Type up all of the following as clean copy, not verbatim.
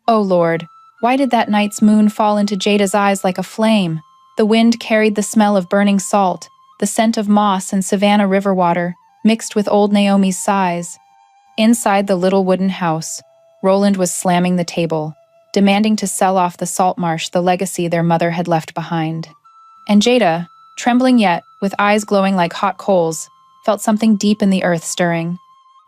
Oh Lord, why did that night's moon fall into Jada's eyes like a flame? The wind carried the smell of burning salt, the scent of moss and Savannah river water, mixed with old Naomi's sighs. Inside the little wooden house, Roland was slamming the table, demanding to sell off the salt marsh, the legacy their mother had left behind. And Jada, trembling yet, with eyes glowing like hot coals, felt something deep in the earth stirring.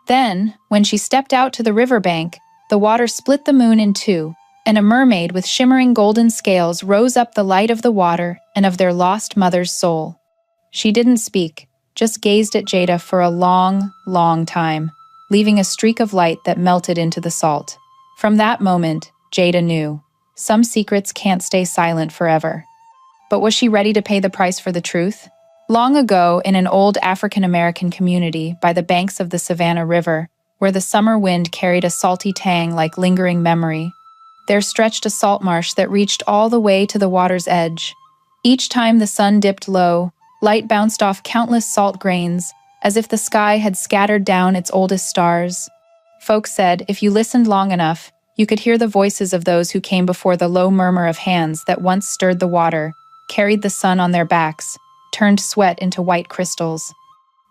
Then, when she stepped out to the riverbank, the water split the moon in two, and a mermaid with shimmering golden scales rose up the light of the water and of their lost mother's soul. She didn't speak, just gazed at Jada for a long, long time, leaving a streak of light that melted into the salt. From that moment, Jada knew. Some secrets can't stay silent forever. But was she ready to pay the price for the truth? Long ago, in an old African-American community by the banks of the Savannah River, where the summer wind carried a salty tang like lingering memory, there stretched a salt marsh that reached all the way to the water's edge. Each time the sun dipped low, light bounced off countless salt grains, as if the sky had scattered down its oldest stars. Folks said if you listened long enough, you could hear the voices of those who came before the low murmur of hands that once stirred the water, carried the sun on their backs, turned sweat into white crystals.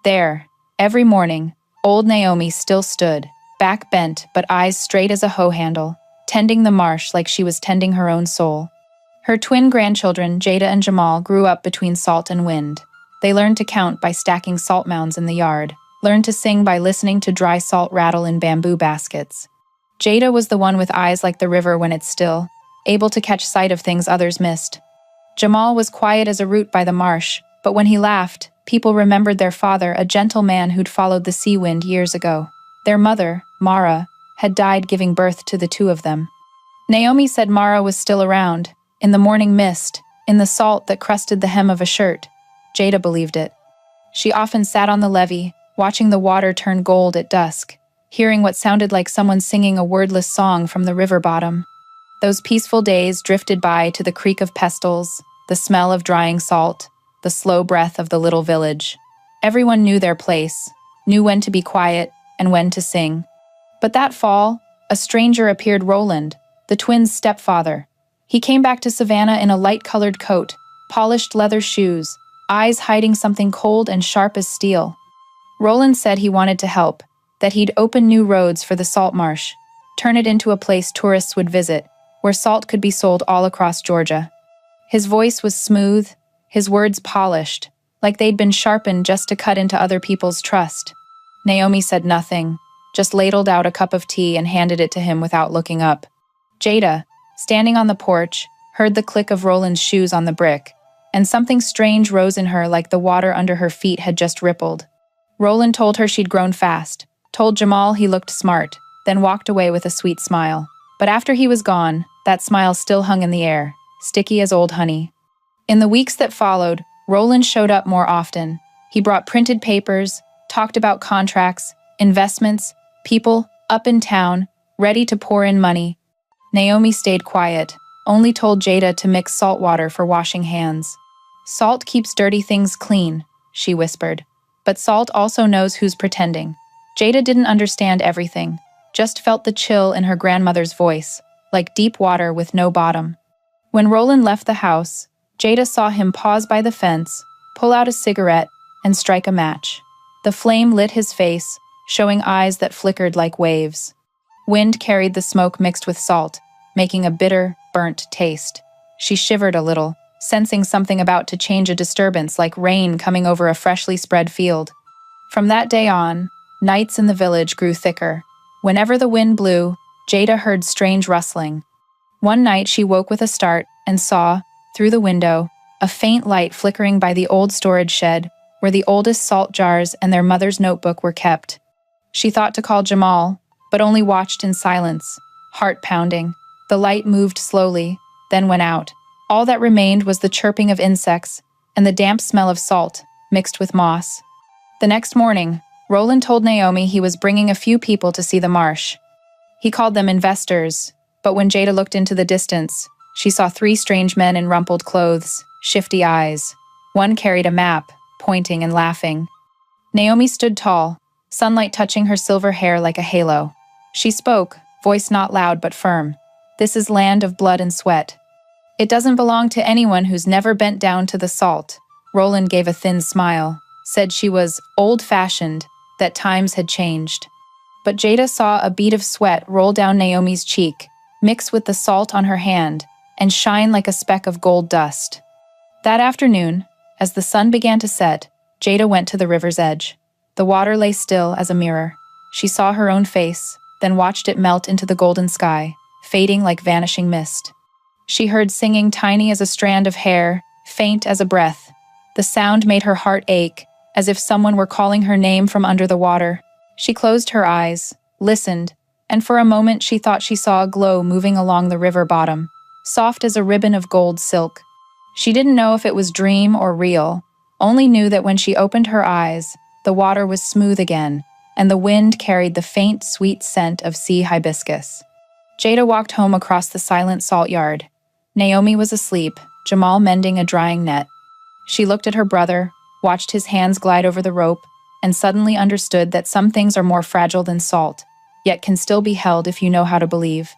There, every morning, old Naomi still stood, back bent but eyes straight as a hoe handle, tending the marsh like she was tending her own soul. Her twin grandchildren, Jada and Jamal, grew up between salt and wind. They learned to count by stacking salt mounds in the yard, learned to sing by listening to dry salt rattle in bamboo baskets. Jada was the one with eyes like the river when it's still, able to catch sight of things others missed. Jamal was quiet as a root by the marsh, but when he laughed, people remembered their father, a gentle man who'd followed the sea wind years ago. Their mother, Mara, had died giving birth to the two of them. Naomi said Mara was still around, in the morning mist, in the salt that crusted the hem of a shirt. Jada believed it. She often sat on the levee, watching the water turn gold at dusk, hearing what sounded like someone singing a wordless song from the river bottom. Those peaceful days drifted by to the creak of pestles, the smell of drying salt, the slow breath of the little village. Everyone knew their place, knew when to be quiet and when to sing. But that fall, a stranger appeared, Roland, the twins' stepfather. He came back to Savannah in a light-colored coat, polished leather shoes, eyes hiding something cold and sharp as steel. Roland said he wanted to help, that he'd open new roads for the salt marsh, turn it into a place tourists would visit, where salt could be sold all across Georgia. His voice was smooth, his words polished, like they'd been sharpened just to cut into other people's trust. Naomi said nothing, just ladled out a cup of tea and handed it to him without looking up. Jada, standing on the porch, heard the click of Roland's shoes on the brick, and something strange rose in her like the water under her feet had just rippled. Roland told her she'd grown fast, told Jamal he looked smart, then walked away with a sweet smile. But after he was gone, that smile still hung in the air, sticky as old honey. In the weeks that followed, Roland showed up more often. He brought printed papers, talked about contracts, investments, people up in town, ready to pour in money. Naomi stayed quiet, only told Jada to mix salt water for washing hands. Salt keeps dirty things clean, she whispered. But salt also knows who's pretending. Jada didn't understand everything, just felt the chill in her grandmother's voice, like deep water with no bottom. When Roland left the house, Jada saw him pause by the fence, pull out a cigarette, and strike a match. The flame lit his face, showing eyes that flickered like waves. Wind carried the smoke mixed with salt, making a bitter, burnt taste. She shivered a little, sensing something about to change, a disturbance like rain coming over a freshly spread field. From that day on, nights in the village grew thicker. Whenever the wind blew, Jada heard strange rustling. One night she woke with a start and saw, through the window, a faint light flickering by the old storage shed where the oldest salt jars and their mother's notebook were kept. She thought to call Jamal, but only watched in silence, heart pounding. The light moved slowly, then went out. All that remained was the chirping of insects and the damp smell of salt, mixed with moss. The next morning, Roland told Naomi he was bringing a few people to see the marsh. He called them investors, but when Jada looked into the distance, she saw 3 strange men in rumpled clothes, shifty eyes. One carried a map, pointing and laughing. Naomi stood tall, sunlight touching her silver hair like a halo. She spoke, voice not loud but firm. This is land of blood and sweat. It doesn't belong to anyone who's never bent down to the salt. Roland gave a thin smile, said she was old-fashioned, that times had changed. But Jada saw a bead of sweat roll down Naomi's cheek, mix with the salt on her hand, and shine like a speck of gold dust. That afternoon, as the sun began to set, Jada went to the river's edge. The water lay still as a mirror. She saw her own face, then watched it melt into the golden sky, fading like vanishing mist. She heard singing tiny as a strand of hair, faint as a breath. The sound made her heart ache, as if someone were calling her name from under the water. She closed her eyes, listened, and for a moment she thought she saw a glow moving along the river bottom, soft as a ribbon of gold silk. She didn't know if it was dream or real, only knew that when she opened her eyes, the water was smooth again, and the wind carried the faint, sweet scent of sea hibiscus. Jada walked home across the silent salt yard. Naomi was asleep, Jamal mending a drying net. She looked at her brother, watched his hands glide over the rope, and suddenly understood that some things are more fragile than salt, yet can still be held if you know how to believe.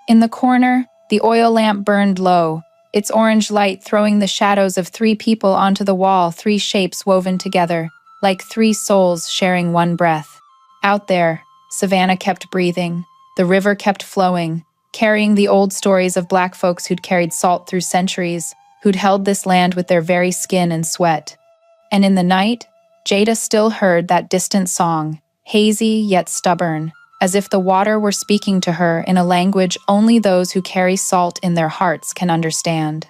In the corner, the oil lamp burned low, its orange light throwing the shadows of 3 people onto the wall, 3 shapes woven together, like 3 souls sharing one breath. Out there, Savannah kept breathing, the river kept flowing, carrying the old stories of black folks who'd carried salt through centuries, who'd held this land with their very skin and sweat. And in the night, Jada still heard that distant song, hazy yet stubborn, as if the water were speaking to her in a language only those who carry salt in their hearts can understand.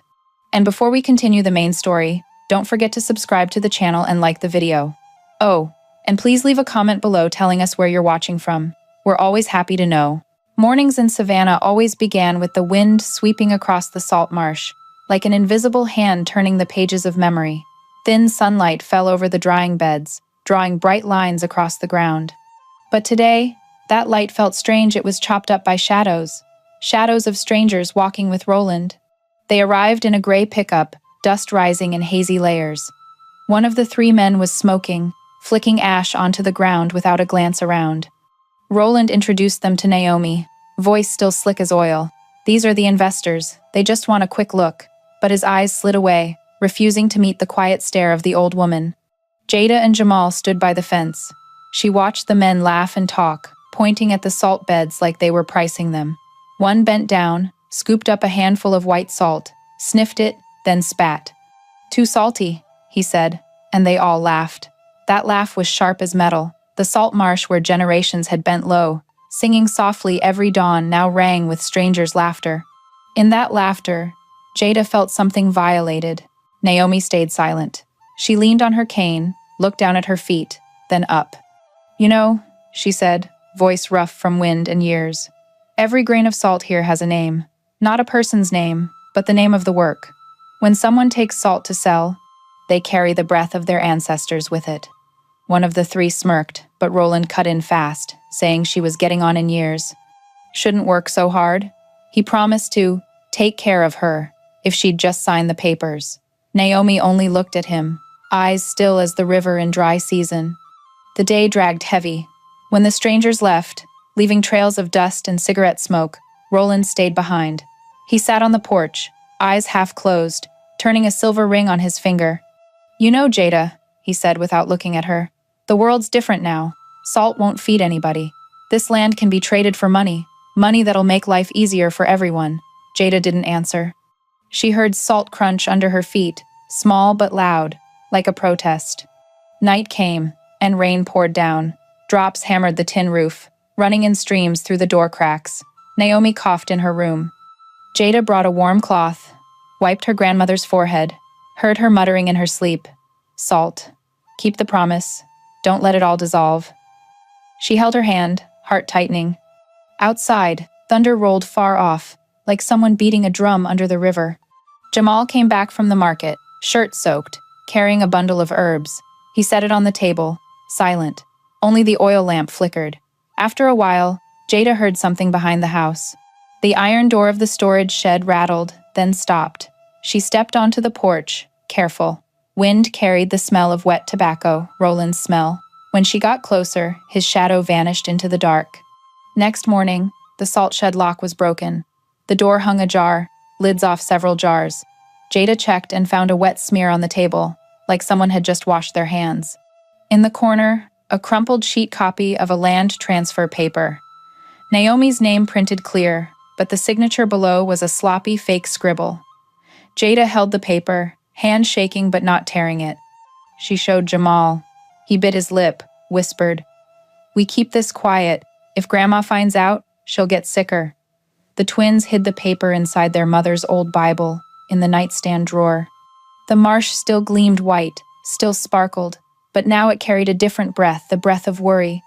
And before we continue the main story, don't forget to subscribe to the channel and like the video. Oh, and please leave a comment below telling us where you're watching from. We're always happy to know. Mornings in Savannah always began with the wind sweeping across the salt marsh, like an invisible hand turning the pages of memory. Thin sunlight fell over the drying beds, drawing bright lines across the ground. But today, that light felt strange. It was chopped up by shadows. Shadows of strangers walking with Roland. They arrived in a gray pickup, dust rising in hazy layers. One of the 3 men was smoking, flicking ash onto the ground without a glance around. Roland introduced them to Naomi, voice still slick as oil. These are the investors. They just want a quick look. But his eyes slid away, refusing to meet the quiet stare of the old woman. Jada and Jamal stood by the fence. She watched the men laugh and talk, pointing at the salt beds like they were pricing them. One bent down, scooped up a handful of white salt, sniffed it, then spat. "Too salty," he said, and they all laughed. That laugh was sharp as metal. The salt marsh where generations had bent low, singing softly every dawn, now rang with strangers' laughter. In that laughter, Jada felt something violated. Naomi stayed silent. She leaned on her cane, looked down at her feet, then up. "You know," she said, voice rough from wind and years, "every grain of salt here has a name. Not a person's name, but the name of the work. When someone takes salt to sell, they carry the breath of their ancestors with it." One of the 3 smirked, but Roland cut in fast, saying she was getting on in years. Shouldn't work so hard. He promised to take care of her if she'd just sign the papers. Naomi only looked at him, eyes still as the river in dry season. The day dragged heavy. When the strangers left, leaving trails of dust and cigarette smoke, Roland stayed behind. He sat on the porch, eyes half closed, turning a silver ring on his finger. "You know, Jada," he said without looking at her, "the world's different now. Salt won't feed anybody. This land can be traded for money, money that'll make life easier for everyone." Jada didn't answer. She heard salt crunch under her feet, small but loud, like a protest. Night came, and rain poured down. Drops hammered the tin roof, running in streams through the door cracks. Naomi coughed in her room. Jada brought a warm cloth, wiped her grandmother's forehead, heard her muttering in her sleep, "Salt. Keep the promise. Don't let it all dissolve." She held her hand, heart tightening. Outside, thunder rolled far off, like someone beating a drum under the river. Jamal came back from the market, shirt soaked, carrying a bundle of herbs. He set it on the table, silent. Only the oil lamp flickered. After a while, Jada heard something behind the house. The iron door of the storage shed rattled, then stopped. She stepped onto the porch, careful. Wind carried the smell of wet tobacco, Roland's smell. When she got closer, his shadow vanished into the dark. Next morning, the salt shed lock was broken. The door hung ajar, lids off several jars. Jada checked and found a wet smear on the table, like someone had just washed their hands. In the corner, a crumpled sheet copy of a land transfer paper. Naomi's name printed clear, but the signature below was a sloppy fake scribble. Jada held the paper, hand shaking but not tearing it. She showed Jamal. He bit his lip, whispered, "We keep this quiet. If Grandma finds out, she'll get sicker." The twins hid the paper inside their mother's old Bible, in the nightstand drawer. The marsh still gleamed white, still sparkled, but now it carried a different breath, the breath of worry.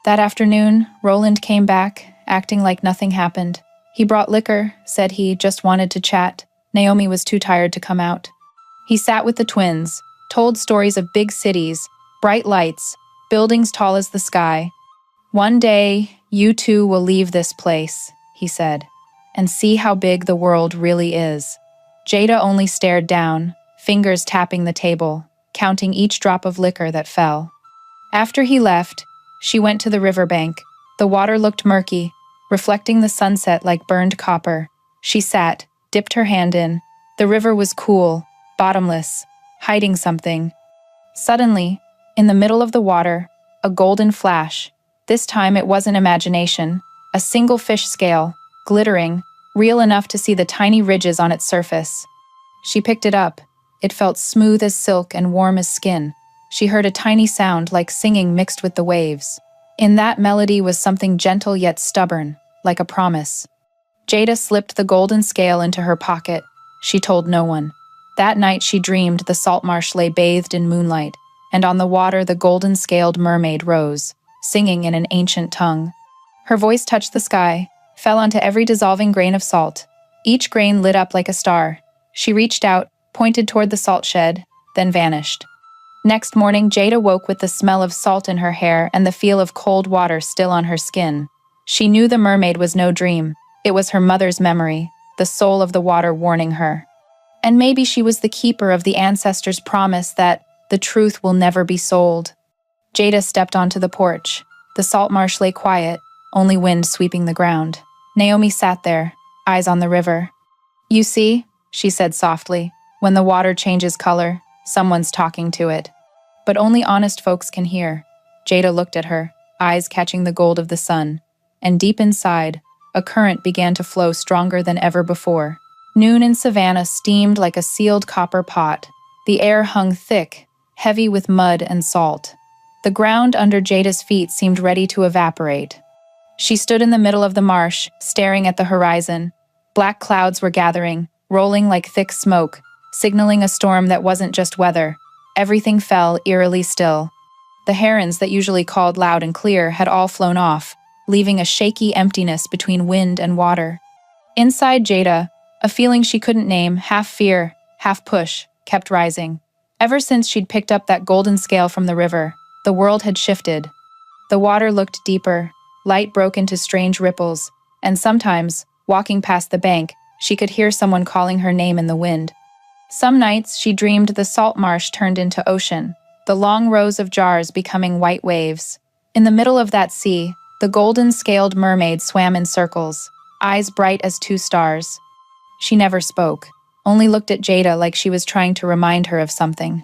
That afternoon, Roland came back, acting like nothing happened. He brought liquor, said he just wanted to chat. Naomi was too tired to come out. He sat with the twins, told stories of big cities, bright lights, buildings tall as the sky. "One day, you two will leave this place," he said, "and see how big the world really is." Jada only stared down, fingers tapping the table, counting each drop of liquor that fell. After he left, she went to the riverbank. The water looked murky, reflecting the sunset like burned copper. She sat, dipped her hand in. The river was cool, bottomless, hiding something. Suddenly, in the middle of the water, a golden flash. This time it wasn't imagination. A single fish scale, glittering, real enough to see the tiny ridges on its surface. She picked it up. It felt smooth as silk and warm as skin. She heard a tiny sound like singing mixed with the waves. In that melody was something gentle yet stubborn, like a promise. Jada slipped the golden scale into her pocket. She told no one. That night she dreamed the salt marsh lay bathed in moonlight, and on the water the golden-scaled mermaid rose, singing in an ancient tongue. Her voice touched the sky, fell onto every dissolving grain of salt. Each grain lit up like a star. She reached out, pointed toward the salt shed, then vanished. Next morning, Jada woke with the smell of salt in her hair and the feel of cold water still on her skin. She knew the mermaid was no dream. It was her mother's memory, the soul of the water warning her. And maybe she was the keeper of the ancestors' promise that the truth will never be sold. Jada stepped onto the porch. The salt marsh lay quiet, only wind sweeping the ground. Naomi sat there, eyes on the river. "You see," she said softly, "when the water changes color, someone's talking to it. But only honest folks can hear." Jada looked at her, eyes catching the gold of the sun, and deep inside, a current began to flow stronger than ever before. Noon in Savannah steamed like a sealed copper pot. The air hung thick, heavy with mud and salt. The ground under Jada's feet seemed ready to evaporate. She stood in the middle of the marsh, staring at the horizon. Black clouds were gathering, rolling like thick smoke, signaling a storm that wasn't just weather. Everything fell eerily still. The herons that usually called loud and clear had all flown off, leaving a shaky emptiness between wind and water. Inside Jada, a feeling she couldn't name, half fear, half push, kept rising. Ever since she'd picked up that golden scale from the river, the world had shifted. The water looked deeper, light broke into strange ripples, and sometimes, walking past the bank, she could hear someone calling her name in the wind. Some nights she dreamed the salt marsh turned into ocean, the long rows of jars becoming white waves. In the middle of that sea, the golden-scaled mermaid swam in circles, eyes bright as two stars. She never spoke, only looked at Jada like she was trying to remind her of something.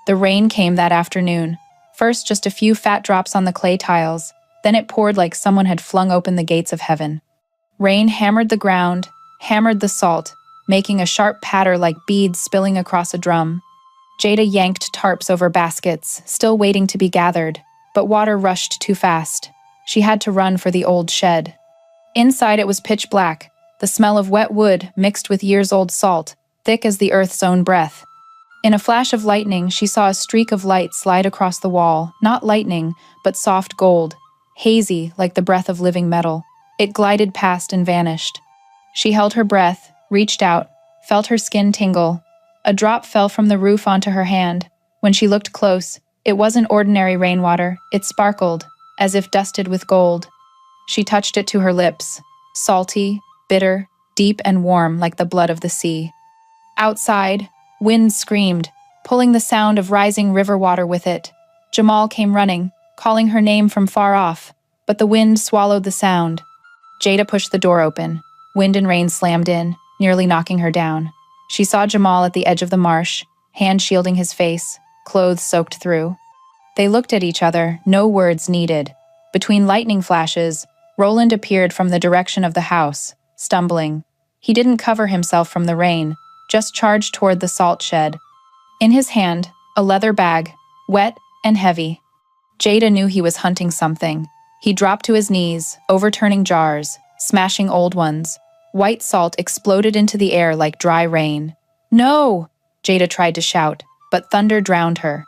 The rain came that afternoon, first just a few fat drops on the clay tiles, then it poured like someone had flung open the gates of heaven. Rain hammered the ground, hammered the salt, making a sharp patter like beads spilling across a drum. Jada yanked tarps over baskets, still waiting to be gathered, but water rushed too fast. She had to run for the old shed. Inside it was pitch black, the smell of wet wood mixed with years-old salt, thick as the earth's own breath. In a flash of lightning, she saw a streak of light slide across the wall, not lightning, but soft gold, hazy like the breath of living metal. It glided past and vanished. She held her breath, reached out, felt her skin tingle. A drop fell from the roof onto her hand. When she looked close, it wasn't ordinary rainwater. It sparkled, as if dusted with gold. She touched it to her lips, salty, bitter, deep and warm like the blood of the sea. Outside, wind screamed, pulling the sound of rising river water with it. Jamal came running, calling her name from far off, but the wind swallowed the sound. Jada pushed the door open. Wind and rain slammed in, nearly knocking her down. She saw Jamal at the edge of the marsh, hand shielding his face, clothes soaked through. They looked at each other, no words needed. Between lightning flashes, Roland appeared from the direction of the house, stumbling. He didn't cover himself from the rain, just charged toward the salt shed. In his hand, a leather bag, wet and heavy. Jada knew he was hunting something. He dropped to his knees, overturning jars, smashing old ones. White salt exploded into the air like dry rain. "No!" Jada tried to shout, but thunder drowned her.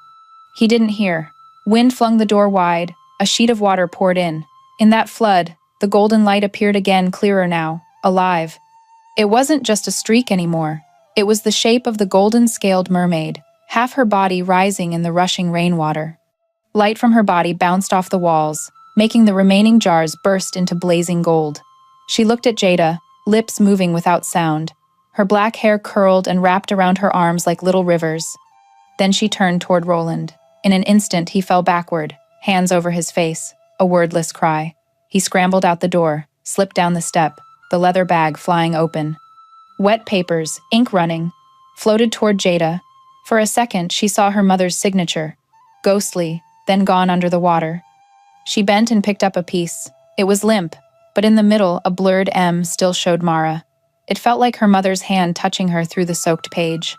He didn't hear. Wind flung the door wide, a sheet of water poured in. In that flood, the golden light appeared again, clearer now, alive. It wasn't just a streak anymore. It was the shape of the golden-scaled mermaid, half her body rising in the rushing rainwater. Light from her body bounced off the walls, making the remaining jars burst into blazing gold. She looked at Jada, lips moving without sound. Her black hair curled and wrapped around her arms like little rivers. Then she turned toward Roland. In an instant, he fell backward, hands over his face, a wordless cry. He scrambled out the door, slipped down the step, the leather bag flying open. Wet papers, ink running, floated toward Jada. For a second, she saw her mother's signature, ghostly, then gone under the water. She bent and picked up a piece. It was limp, but in the middle, a blurred M still showed Mara. It felt like her mother's hand touching her through the soaked page.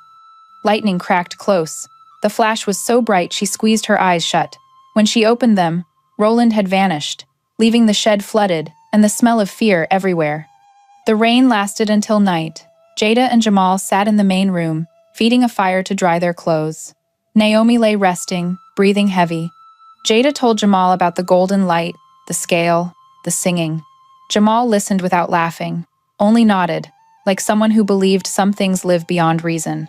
Lightning cracked close. The flash was so bright she squeezed her eyes shut. When she opened them, Roland had vanished, leaving the shed flooded and the smell of fear everywhere. The rain lasted until night. Jada and Jamal sat in the main room, feeding a fire to dry their clothes. Naomi lay resting, breathing heavy. Jada told Jamal about the golden light, the scale, the singing. Jamal listened without laughing, only nodded, like someone who believed some things live beyond reason.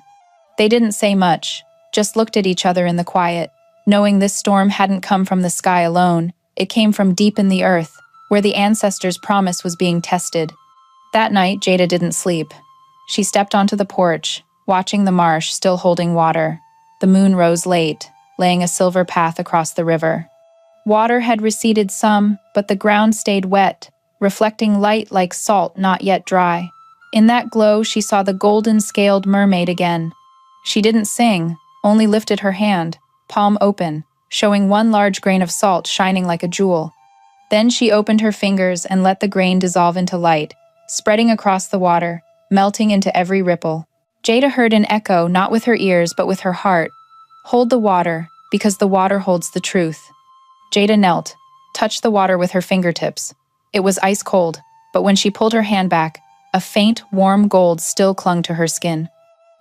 They didn't say much, just looked at each other in the quiet, knowing this storm hadn't come from the sky alone. It came from deep in the earth, where the ancestors' promise was being tested. That night, Jada didn't sleep. She stepped onto the porch, watching the marsh still holding water. The moon rose late, laying a silver path across the river. Water had receded some, but the ground stayed wet, reflecting light like salt not yet dry. In that glow, she saw the golden-scaled mermaid again. She didn't sing, only lifted her hand, palm open, showing one large grain of salt shining like a jewel. Then she opened her fingers and let the grain dissolve into light, spreading across the water, melting into every ripple. Jada heard an echo, not with her ears but with her heart. Hold the water, because the water holds the truth. Jada knelt, touched the water with her fingertips. It was ice cold, but when she pulled her hand back, a faint, warm gold still clung to her skin.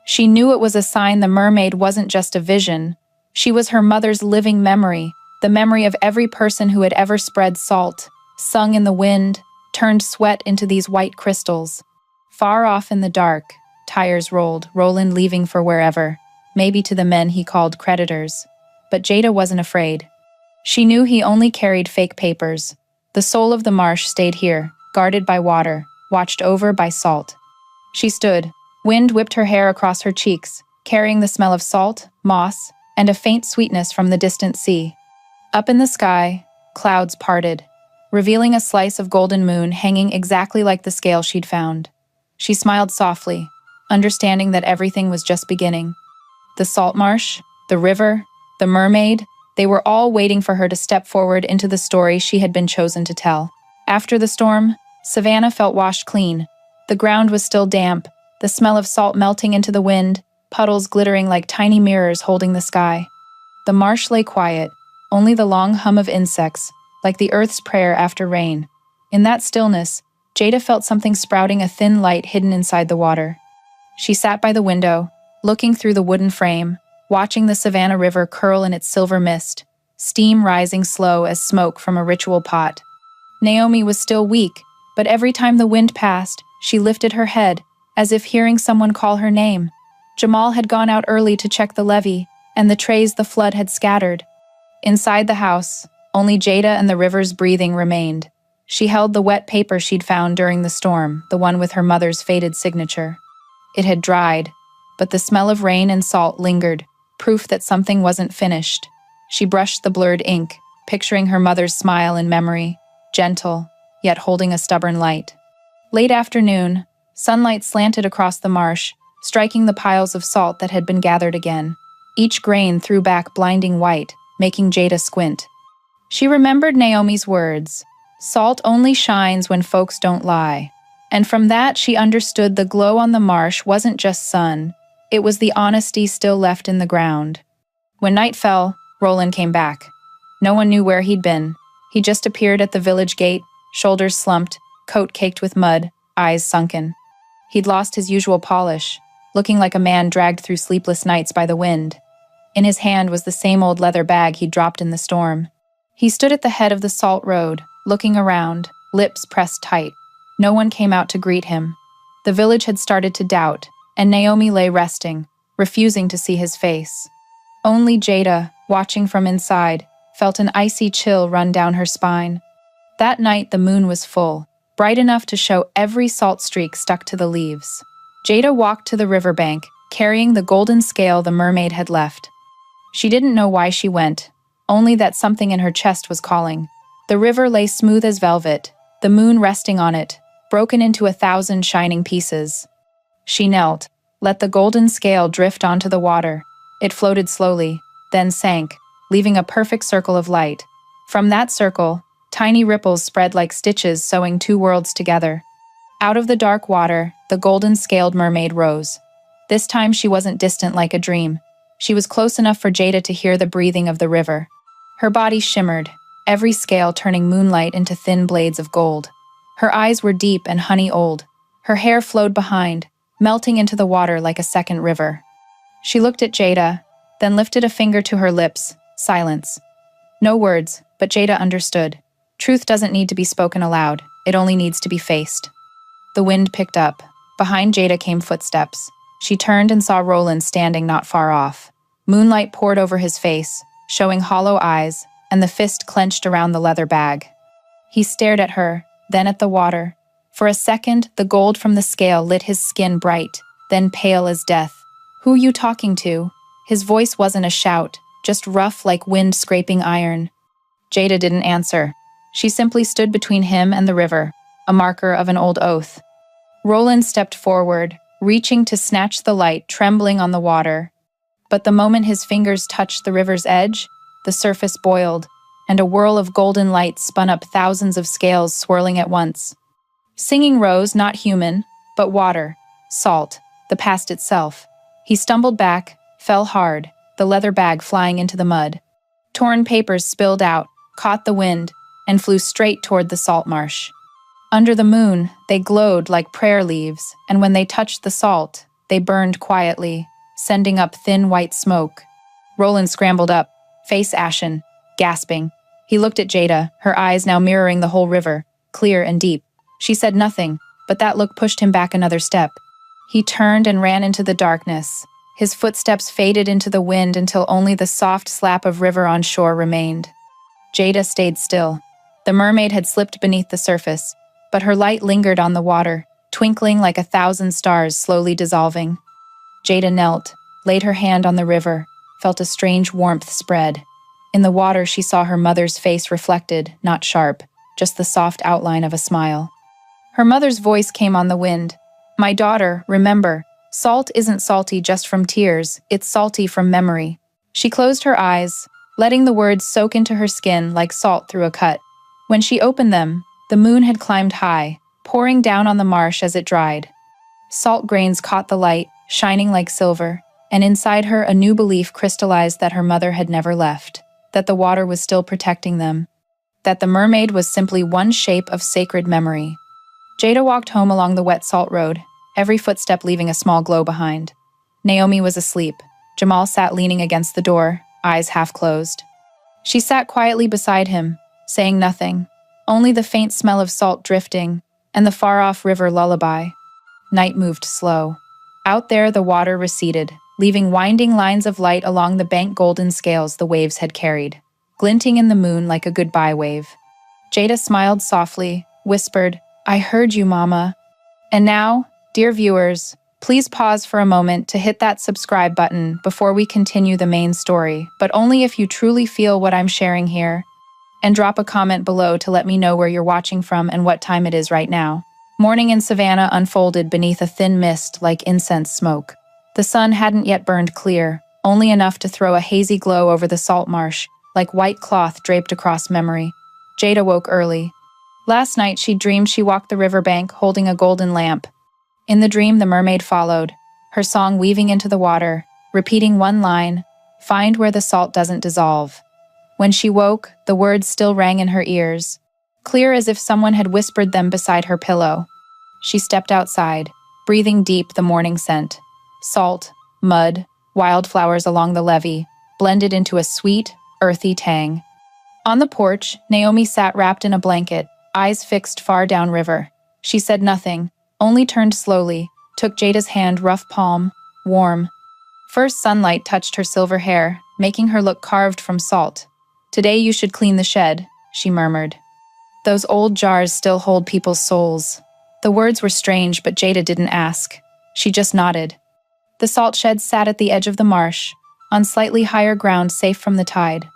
She knew it was a sign the mermaid wasn't just a vision. She was her mother's living memory, the memory of every person who had ever spread salt, sung in the wind, turned sweat into these white crystals. Far off in the dark, tires rolled, Roland leaving for wherever, maybe to the men he called creditors. But Jada wasn't afraid. She knew he only carried fake papers. The soul of the marsh stayed here, guarded by water, watched over by salt. She stood. Wind whipped her hair across her cheeks, carrying the smell of salt, moss, and a faint sweetness from the distant sea. Up in the sky, clouds parted, revealing a slice of golden moon hanging exactly like the scale she'd found. She smiled softly, understanding that everything was just beginning. The salt marsh, the river, the mermaid, they were all waiting for her to step forward into the story she had been chosen to tell. After the storm, Savannah felt washed clean. The ground was still damp, the smell of salt melting into the wind, puddles glittering like tiny mirrors holding the sky. The marsh lay quiet, only the long hum of insects, like the earth's prayer after rain. In that stillness, Jada felt something sprouting, a thin light hidden inside the water. She sat by the window, looking through the wooden frame, watching the Savannah River curl in its silver mist, steam rising slow as smoke from a ritual pot. Naomi was still weak, but every time the wind passed, she lifted her head, as if hearing someone call her name. Jamal had gone out early to check the levee, and the trays the flood had scattered. Inside the house, only Jada and the river's breathing remained. She held the wet paper she'd found during the storm, the one with her mother's faded signature. It had dried, but the smell of rain and salt lingered, proof that something wasn't finished. She brushed the blurred ink, picturing her mother's smile in memory, gentle, yet holding a stubborn light. Late afternoon, sunlight slanted across the marsh, striking the piles of salt that had been gathered again. Each grain threw back blinding white, making Jada squint. She remembered Naomi's words, "Salt only shines when folks don't lie." And from that she understood the glow on the marsh wasn't just sun, it was the honesty still left in the ground. When night fell, Roland came back. No one knew where he'd been. He just appeared at the village gate, shoulders slumped, coat caked with mud, eyes sunken. He'd lost his usual polish, looking like a man dragged through sleepless nights by the wind. In his hand was the same old leather bag he'd dropped in the storm. He stood at the head of the salt road, looking around, lips pressed tight. No one came out to greet him. The village had started to doubt, and Naomi lay resting, refusing to see his face. Only Jada, watching from inside, felt an icy chill run down her spine. That night the moon was full, bright enough to show every salt streak stuck to the leaves. Jada walked to the riverbank, carrying the golden scale the mermaid had left. She didn't know why she went, only that something in her chest was calling. The river lay smooth as velvet, the moon resting on it, broken into 1,000 shining pieces. She knelt, let the golden scale drift onto the water. It floated slowly, then sank, leaving a perfect circle of light. From that circle, tiny ripples spread like stitches sewing two worlds together. Out of the dark water, the golden-scaled mermaid rose. This time she wasn't distant like a dream. She was close enough for Jada to hear the breathing of the river. Her body shimmered, every scale turning moonlight into thin blades of gold. Her eyes were deep and honey-old. Her hair flowed behind, melting into the water like a second river. She looked at Jada, then lifted a finger to her lips. Silence. No words, but Jada understood. Truth doesn't need to be spoken aloud, it only needs to be faced. The wind picked up. Behind Jada came footsteps. She turned and saw Roland standing not far off. Moonlight poured over his face, showing hollow eyes, and the fist clenched around the leather bag. He stared at her, then at the water. For a second, the gold from the scale lit his skin bright, then pale as death. "Who you talking to?" His voice wasn't a shout, just rough like wind scraping iron. Jada didn't answer. She simply stood between him and the river, a marker of an old oath. Roland stepped forward, reaching to snatch the light trembling on the water. But the moment his fingers touched the river's edge, the surface boiled, and a whirl of golden light spun up thousands of scales swirling at once. Singing rose, not human, but water, salt, the past itself. He stumbled back, fell hard, the leather bag flying into the mud. Torn papers spilled out, caught the wind, and flew straight toward the salt marsh. Under the moon, they glowed like prayer leaves, and when they touched the salt, they burned quietly, sending up thin white smoke. Roland scrambled up, face ashen, gasping. He looked at Jada, her eyes now mirroring the whole river, clear and deep. She said nothing, but that look pushed him back another step. He turned and ran into the darkness. His footsteps faded into the wind until only the soft slap of river on shore remained. Jada stayed still. The mermaid had slipped beneath the surface, but her light lingered on the water, twinkling like 1,000 stars slowly dissolving. Jada knelt, laid her hand on the river, felt a strange warmth spread. In the water she saw her mother's face reflected, not sharp, just the soft outline of a smile. Her mother's voice came on the wind. "My daughter, remember, salt isn't salty just from tears, it's salty from memory." She closed her eyes, letting the words soak into her skin like salt through a cut. When she opened them, the moon had climbed high, pouring down on the marsh as it dried. Salt grains caught the light, shining like silver, and inside her a new belief crystallized that her mother had never left, that the water was still protecting them, that the mermaid was simply one shape of sacred memory. Jada walked home along the wet salt road, every footstep leaving a small glow behind. Naomi was asleep. Jamal sat leaning against the door, eyes half closed. She sat quietly beside him, saying nothing, only the faint smell of salt drifting and the far-off river lullaby. Night moved slow. Out there the water receded, leaving winding lines of light along the bank golden scales the waves had carried, glinting in the moon like a goodbye wave. Jada smiled softly, whispered, "I heard you, Mama." And now, dear viewers, please pause for a moment to hit that subscribe button before we continue the main story, but only if you truly feel what I'm sharing here. And drop a comment below to let me know where you're watching from and what time it is right now. Morning in Savannah unfolded beneath a thin mist like incense smoke. The sun hadn't yet burned clear, only enough to throw a hazy glow over the salt marsh, like white cloth draped across memory. Jade awoke early. Last night she dreamed she walked the riverbank holding a golden lamp. In the dream, the mermaid followed, her song weaving into the water, repeating one line, "Find where the salt doesn't dissolve." When she woke, the words still rang in her ears, clear as if someone had whispered them beside her pillow. She stepped outside, breathing deep the morning scent. Salt, mud, wildflowers along the levee, blended into a sweet, earthy tang. On the porch, Naomi sat wrapped in a blanket, eyes fixed far downriver. She said nothing, only turned slowly, took Jada's hand, rough palm, warm. First sunlight touched her silver hair, making her look carved from salt. "Today you should clean the shed," she murmured. "Those old jars still hold people's souls." The words were strange, but Jada didn't ask. She just nodded. The salt shed sat at the edge of the marsh, on slightly higher ground safe from the tide.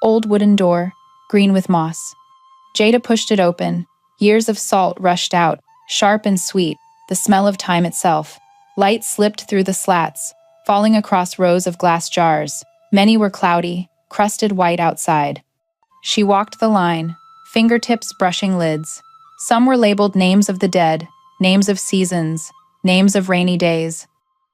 Old wooden door, green with moss. Jada pushed it open. Years of salt rushed out, sharp and sweet, the smell of time itself. Light slipped through the slats, falling across rows of glass jars. Many were cloudy, crusted white outside. She walked the line, fingertips brushing lids. Some were labeled names of the dead, names of seasons, names of rainy days.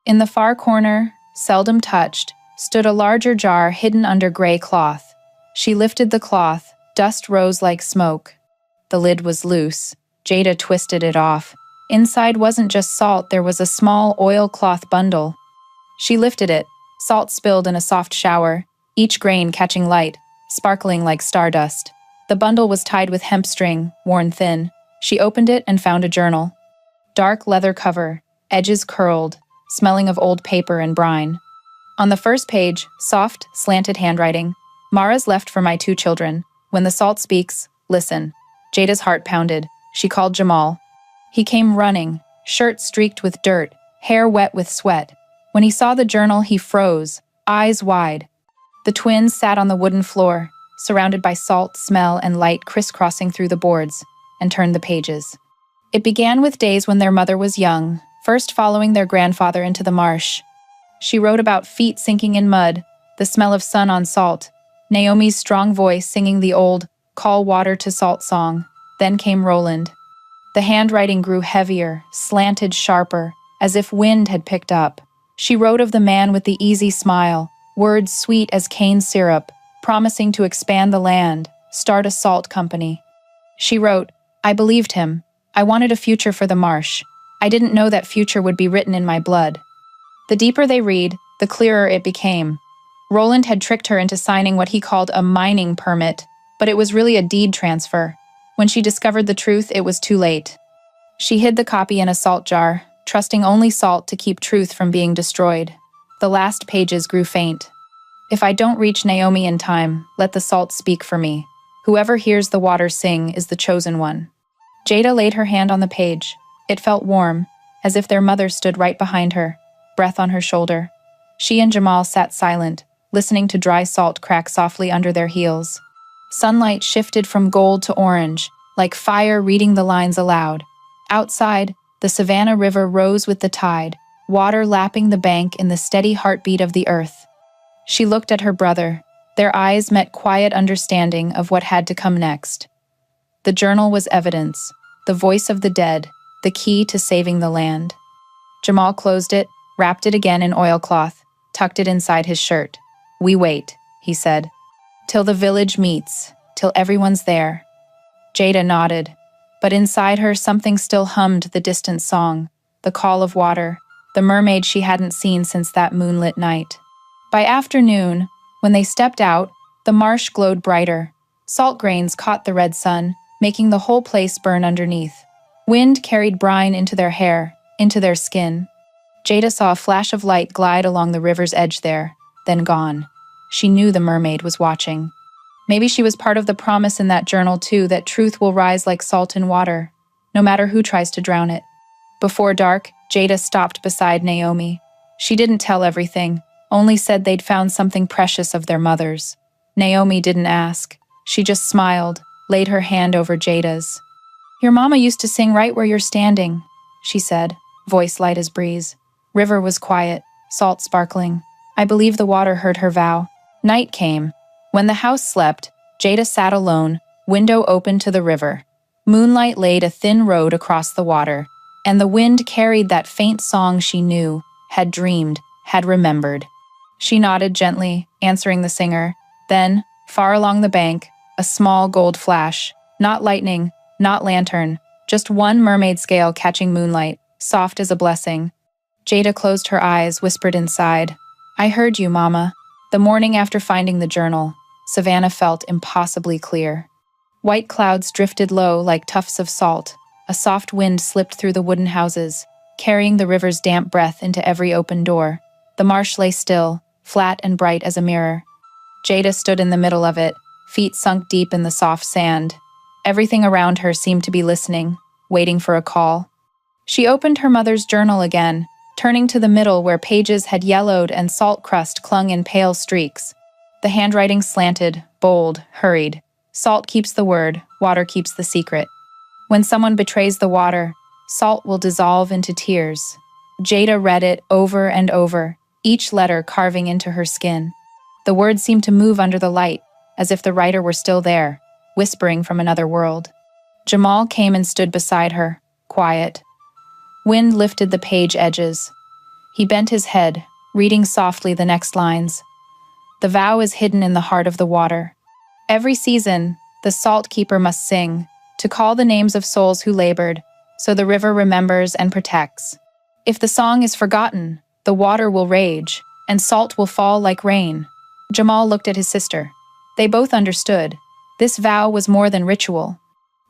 In the far corner, seldom touched, stood a larger jar hidden under gray cloth. She lifted the cloth, dust rose like smoke. The lid was loose. Jada twisted it off. Inside wasn't just salt, there was a small oilcloth bundle. She lifted it, salt spilled in a soft shower, each grain catching light, sparkling like stardust. The bundle was tied with hemp string, worn thin. She opened it and found a journal. Dark leather cover, edges curled, smelling of old paper and brine. On the first page, soft, slanted handwriting. "Mara's left for my 2 children. When the salt speaks, listen." Jada's heart pounded. She called Jamal. He came running, shirt streaked with dirt, hair wet with sweat. When he saw the journal, he froze, eyes wide. The twins sat on the wooden floor, surrounded by salt, smell, and light crisscrossing through the boards, and turned the pages. It began with days when their mother was young, first following their grandfather into the marsh. She wrote about feet sinking in mud, the smell of sun on salt, Naomi's strong voice singing the old "Call Water to Salt" song. Then came Roland. The handwriting grew heavier, slanted sharper, as if wind had picked up. She wrote of the man with the easy smile, words sweet as cane syrup, promising to expand the land, start a salt company. She wrote, "I believed him. I wanted a future for the marsh. I didn't know that future would be written in my blood." The deeper they read, the clearer it became. Roland had tricked her into signing what he called a mining permit, but it was really a deed transfer. When she discovered the truth, it was too late. She hid the copy in a salt jar, trusting only salt to keep truth from being destroyed. The last pages grew faint. "If I don't reach Naomi in time, let the salt speak for me. Whoever hears the water sing is the chosen one." Jada laid her hand on the page. It felt warm, as if their mother stood right behind her, breath on her shoulder. She and Jamal sat silent, listening to dry salt crack softly under their heels. Sunlight shifted from gold to orange, like fire reading the lines aloud. Outside, the Savannah River rose with the tide, water lapping the bank in the steady heartbeat of the earth. She looked at her brother. Their eyes met quiet understanding of what had to come next. The journal was evidence, the voice of the dead, the key to saving the land. Jamal closed it, wrapped it again in oilcloth, tucked it inside his shirt. "We wait," he said. "Till the village meets, till everyone's there." Jada nodded, but inside her something still hummed the distant song, the call of water, the mermaid she hadn't seen since that moonlit night. By afternoon, when they stepped out, the marsh glowed brighter. Salt grains caught the red sun, making the whole place burn underneath. Wind carried brine into their hair, into their skin. Jada saw a flash of light glide along the river's edge there, then gone. She knew the mermaid was watching. Maybe she was part of the promise in that journal too, that truth will rise like salt in water, no matter who tries to drown it. Before dark, Jada stopped beside Naomi. She didn't tell everything, only said they'd found something precious of their mother's. Naomi didn't ask. She just smiled, laid her hand over Jada's. Your mama used to sing right where you're standing, she said, voice light as breeze. River was quiet, salt sparkling. I believe the water heard her vow. Night came. When the house slept, Jada sat alone, window open to the river. Moonlight laid a thin road across the water, and the wind carried that faint song she knew, had dreamed, had remembered. She nodded gently, answering the singer. Then, far along the bank, a small gold flash, not lightning, not lantern, just one mermaid scale catching moonlight, soft as a blessing. Jada closed her eyes, whispered inside, I heard you, Mama. The morning after finding the journal, Savannah felt impossibly clear. White clouds drifted low like tufts of salt. A soft wind slipped through the wooden houses, carrying the river's damp breath into every open door. The marsh lay still, flat and bright as a mirror. Jada stood in the middle of it, feet sunk deep in the soft sand. Everything around her seemed to be listening, waiting for a call. She opened her mother's journal again, turning to the middle where pages had yellowed and salt crust clung in pale streaks. The handwriting slanted, bold, hurried. Salt keeps the word, water keeps the secret. When someone betrays the water, salt will dissolve into tears. Jada read it over and over, each letter carving into her skin. The words seemed to move under the light, as if the writer were still there, whispering from another world. Jamal came and stood beside her, quiet. Wind lifted the page edges. He bent his head, reading softly the next lines. The vow is hidden in the heart of the water. Every season, the salt keeper must sing, to call the names of souls who labored, so the river remembers and protects. If the song is forgotten, the water will rage, and salt will fall like rain. Jamal looked at his sister. They both understood. This vow was more than ritual.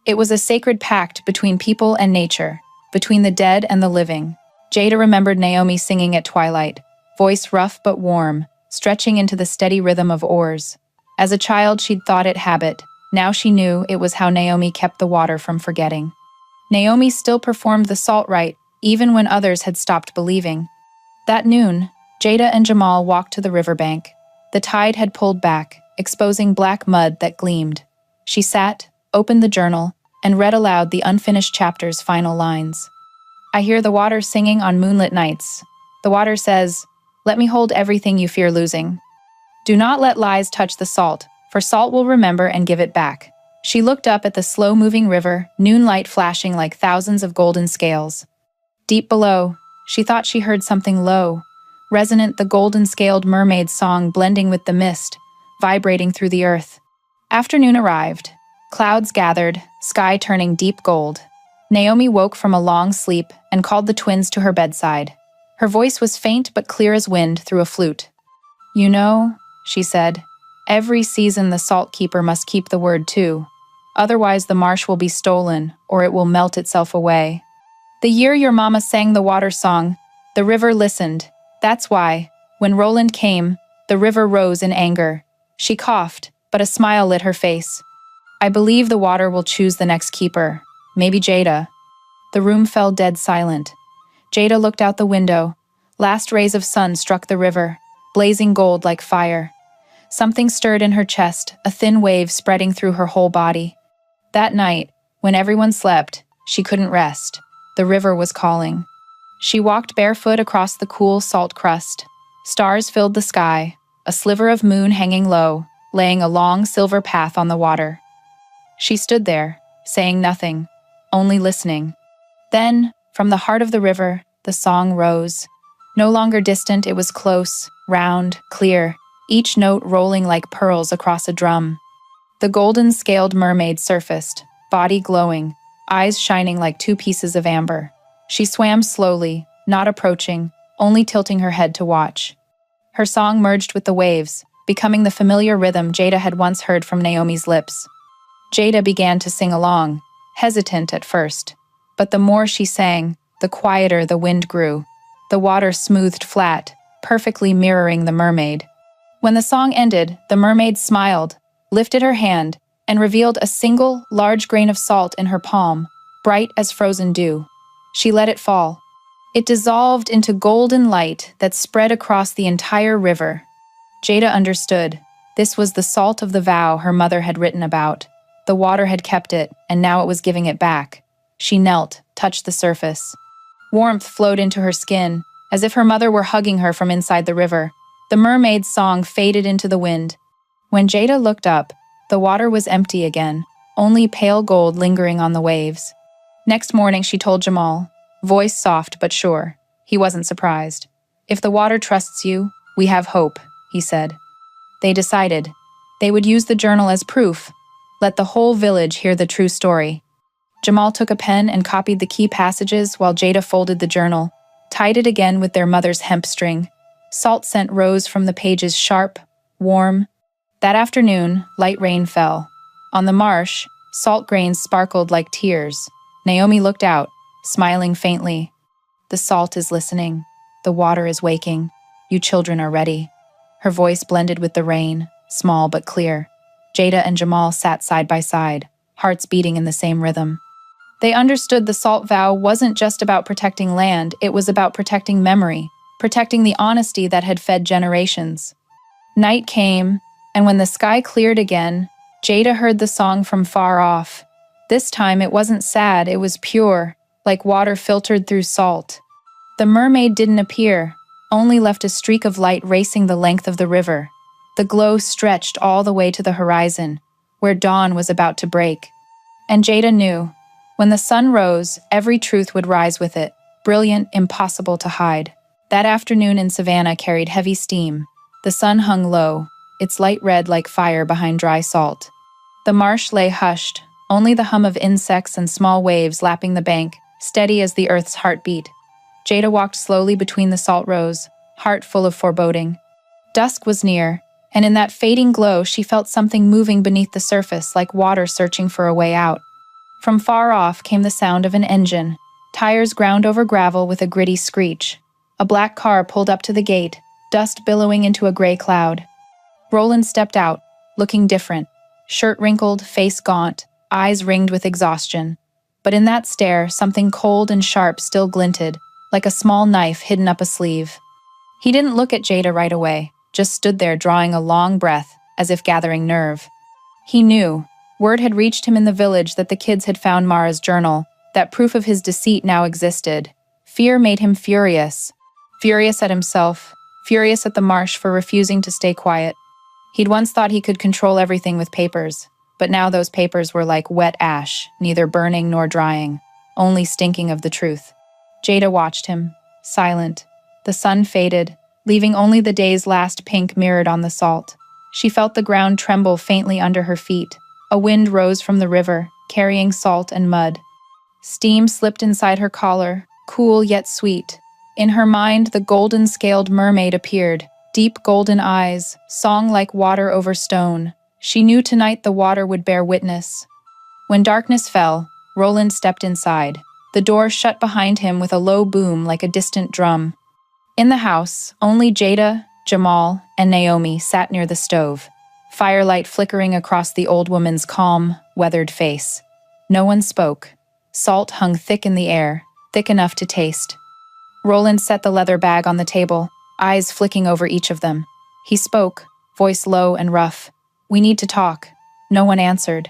It was a sacred pact between people and nature, between the dead and the living. Jada remembered Naomi singing at twilight, voice rough but warm, stretching into the steady rhythm of oars. As a child, she'd thought it habit. Now she knew it was how Naomi kept the water from forgetting. Naomi still performed the salt rite, even when others had stopped believing. That noon, Jada and Jamal walked to the riverbank. The tide had pulled back, exposing black mud that gleamed. She sat, opened the journal, and read aloud the unfinished chapter's final lines. I hear the water singing on moonlit nights. The water says, let me hold everything you fear losing. Do not let lies touch the salt, for salt will remember and give it back. She looked up at the slow-moving river, noonlight flashing like thousands of golden scales. Deep below, she thought she heard something low, resonant, the golden-scaled mermaid song blending with the mist, vibrating through the earth. Afternoon arrived. Clouds gathered, sky turning deep gold. Naomi woke from a long sleep and called the twins to her bedside. Her voice was faint but clear as wind through a flute. You know, she said, every season the salt keeper must keep the word too. Otherwise the marsh will be stolen, or it will melt itself away. The year your mama sang the water song, the river listened. That's why, when Roland came, the river rose in anger. She coughed, but a smile lit her face. I believe the water will choose the next keeper. Maybe Jada. The room fell dead silent. Jada looked out the window. Last rays of sun struck the river, blazing gold like fire. Something stirred in her chest, a thin wave spreading through her whole body. That night, when everyone slept, she couldn't rest. The river was calling. She walked barefoot across the cool salt crust. Stars filled the sky, a sliver of moon hanging low, laying a long silver path on the water. She stood there, saying nothing, only listening. Then, from the heart of the river, the song rose. No longer distant, it was close, round, clear, each note rolling like pearls across a drum. The golden-scaled mermaid surfaced, body glowing, eyes shining like two pieces of amber. She swam slowly, not approaching, only tilting her head to watch. Her song merged with the waves, becoming the familiar rhythm Jada had once heard from Naomi's lips. Jada began to sing along, hesitant at first. But the more she sang, the quieter the wind grew. The water smoothed flat, perfectly mirroring the mermaid. When the song ended, the mermaid smiled, lifted her hand, and revealed a single, large grain of salt in her palm, bright as frozen dew. She let it fall. It dissolved into golden light that spread across the entire river. Jada understood. This was the salt of the vow her mother had written about. The water had kept it, and now it was giving it back. She knelt, touched the surface. Warmth flowed into her skin, as if her mother were hugging her from inside the river. The mermaid's song faded into the wind. When Jada looked up, the water was empty again, only pale gold lingering on the waves. Next morning, she told Jamal, voice soft but sure. He wasn't surprised. If the water trusts you, we have hope, he said. They decided. They would use the journal as proof. Let the whole village hear the true story. Jamal took a pen and copied the key passages while Jada folded the journal, tied it again with their mother's hemp string. Salt scent rose from the pages, sharp, warm. That afternoon, light rain fell. On the marsh, salt grains sparkled like tears. Naomi looked out, smiling faintly. The salt is listening. The water is waking. You children are ready. Her voice blended with the rain, small but clear. Jada and Jamal sat side by side, hearts beating in the same rhythm. They understood the salt vow wasn't just about protecting land, it was about protecting memory, protecting the honesty that had fed generations. Night came, and when the sky cleared again, Jada heard the song from far off. This time it wasn't sad, it was pure, like water filtered through salt. The mermaid didn't appear, only left a streak of light racing the length of the river. The glow stretched all the way to the horizon, where dawn was about to break. And Jada knew, when the sun rose, every truth would rise with it, brilliant, impossible to hide. That afternoon in Savannah carried heavy steam. The sun hung low, its light red like fire behind dry salt. The marsh lay hushed, only the hum of insects and small waves lapping the bank, steady as the earth's heartbeat. Jada walked slowly between the salt rows, heart full of foreboding. Dusk was near, and in that fading glow she felt something moving beneath the surface like water searching for a way out. From far off came the sound of an engine. Tires ground over gravel with a gritty screech. A black car pulled up to the gate, dust billowing into a gray cloud. Roland stepped out, looking different. Shirt wrinkled, face gaunt, eyes ringed with exhaustion. But in that stare, something cold and sharp still glinted, like a small knife hidden up a sleeve. He didn't look at Jada right away, just stood there drawing a long breath, as if gathering nerve. He knew. Word had reached him in the village that the kids had found Mara's journal, that proof of his deceit now existed. Fear made him furious. Furious at himself, furious at the marsh for refusing to stay quiet. He'd once thought he could control everything with papers, but now those papers were like wet ash, neither burning nor drying, only stinking of the truth. Jada watched him, silent. The sun faded, leaving only the day's last pink mirrored on the salt. She felt the ground tremble faintly under her feet. A wind rose from the river, carrying salt and mud. Steam slipped inside her collar, cool yet sweet. In her mind, the golden-scaled mermaid appeared, deep golden eyes, song like water over stone. She knew tonight the water would bear witness. When darkness fell, Roland stepped inside. The door shut behind him with a low boom like a distant drum. In the house, only Jada, Jamal, and Naomi sat near the stove, firelight flickering across the old woman's calm, weathered face. No one spoke. Salt hung thick in the air, thick enough to taste. Roland set the leather bag on the table, eyes flicking over each of them. He spoke, voice low and rough. "We need to talk." No one answered.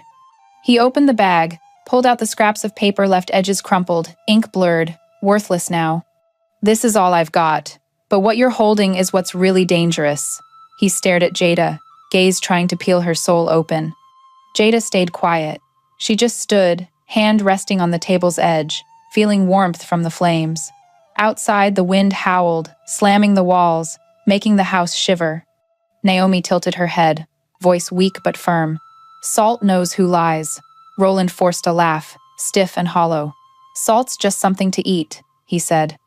He opened the bag, pulled out the scraps of paper left edges crumpled, ink blurred, worthless now. "This is all I've got, but what you're holding is what's really dangerous." He stared at Jada, gaze trying to peel her soul open. Jada stayed quiet. She just stood, hand resting on the table's edge, feeling warmth from the flames. Outside, the wind howled, slamming the walls, making the house shiver. Naomi tilted her head, voice weak but firm. "Salt knows who lies." Roland forced a laugh, stiff and hollow. "Salt's just something to eat," he said.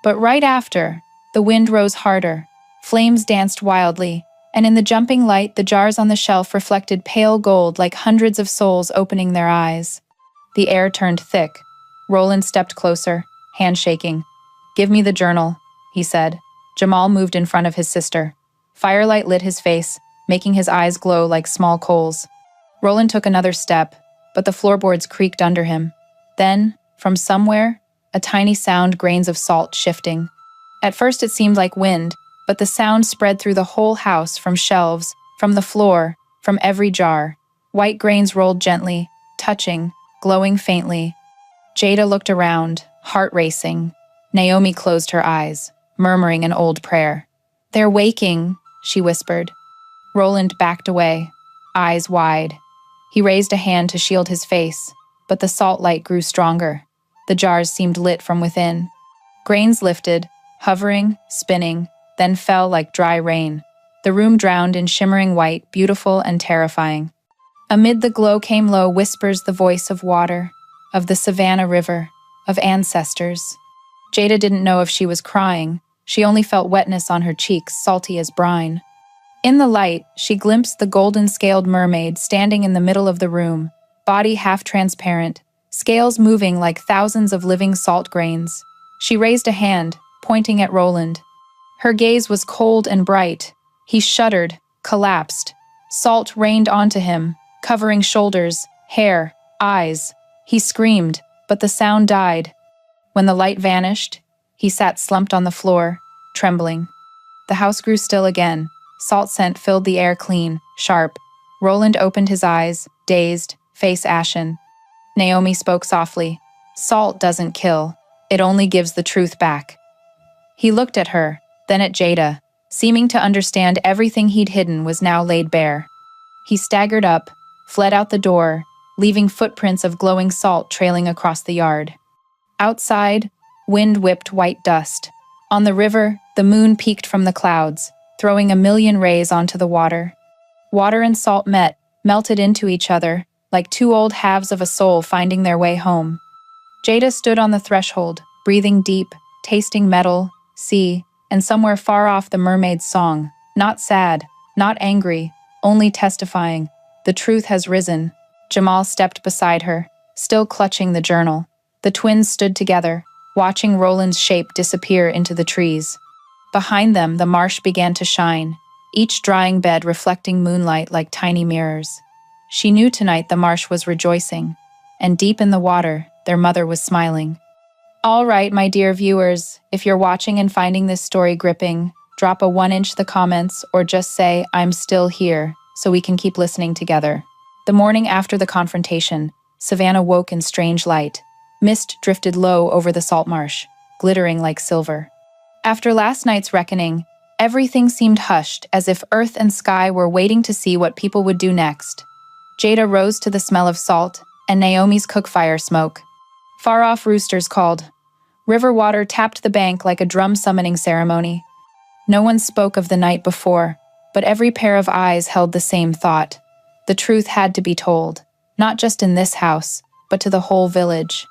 But right after, the wind rose harder. Flames danced wildly, and in the jumping light, the jars on the shelf reflected pale gold like hundreds of souls opening their eyes. The air turned thick. Roland stepped closer, hand shaking. "Give me the journal," he said. Jamal moved in front of his sister. Firelight lit his face, making his eyes glow like small coals. Roland took another step, but the floorboards creaked under him. Then, from somewhere, a tiny sound, grains of salt shifting. At first it seemed like wind, but the sound spread through the whole house, from shelves, from the floor, from every jar. White grains rolled gently, touching, glowing faintly. Jada looked around, heart racing. Naomi closed her eyes, murmuring an old prayer. "They're waking," she whispered. Roland backed away, eyes wide. He raised a hand to shield his face, but the salt light grew stronger. The jars seemed lit from within. Grains lifted, hovering, spinning, then fell like dry rain. The room drowned in shimmering white, beautiful and terrifying. Amid the glow came low whispers the voice of water, of the Savannah River, of ancestors. Jada didn't know if she was crying. She only felt wetness on her cheeks, salty as brine. In the light, she glimpsed the golden-scaled mermaid standing in the middle of the room, body half-transparent, scales moving like thousands of living salt grains. She raised a hand, pointing at Roland. Her gaze was cold and bright. He shuddered, collapsed. Salt rained onto him, covering shoulders, hair, eyes. He screamed, but the sound died. When the light vanished, he sat slumped on the floor, trembling. The house grew still again. Salt scent filled the air clean, sharp. Roland opened his eyes, dazed, face ashen. Naomi spoke softly. "Salt doesn't kill. It only gives the truth back." He looked at her, then at Jada, seeming to understand everything he'd hidden was now laid bare. He staggered up, fled out the door, leaving footprints of glowing salt trailing across the yard. Outside, wind whipped white dust. On the river, the moon peeked from the clouds, throwing a million rays onto the water. Water and salt met, melted into each other, like two old halves of a soul finding their way home. Jada stood on the threshold, breathing deep, tasting metal, sea, and somewhere far off the mermaid's song, not sad, not angry, only testifying, "The truth has risen." Jamal stepped beside her, still clutching the journal. The twins stood together, watching Roland's shape disappear into the trees. Behind them, the marsh began to shine, each drying bed reflecting moonlight like tiny mirrors. She knew tonight the marsh was rejoicing, and deep in the water, their mother was smiling. All right, my dear viewers, if you're watching and finding this story gripping, drop a 1-inch the comments or just say, "I'm still here," so we can keep listening together. The morning after the confrontation, Savannah woke in strange light. Mist drifted low over the salt marsh, glittering like silver. After last night's reckoning, everything seemed hushed, as if earth and sky were waiting to see what people would do next. Jada rose to the smell of salt and Naomi's cook-fire smoke. Far-off roosters called. River water tapped the bank like a drum summoning ceremony. No one spoke of the night before, but every pair of eyes held the same thought. The truth had to be told, not just in this house, but to the whole village.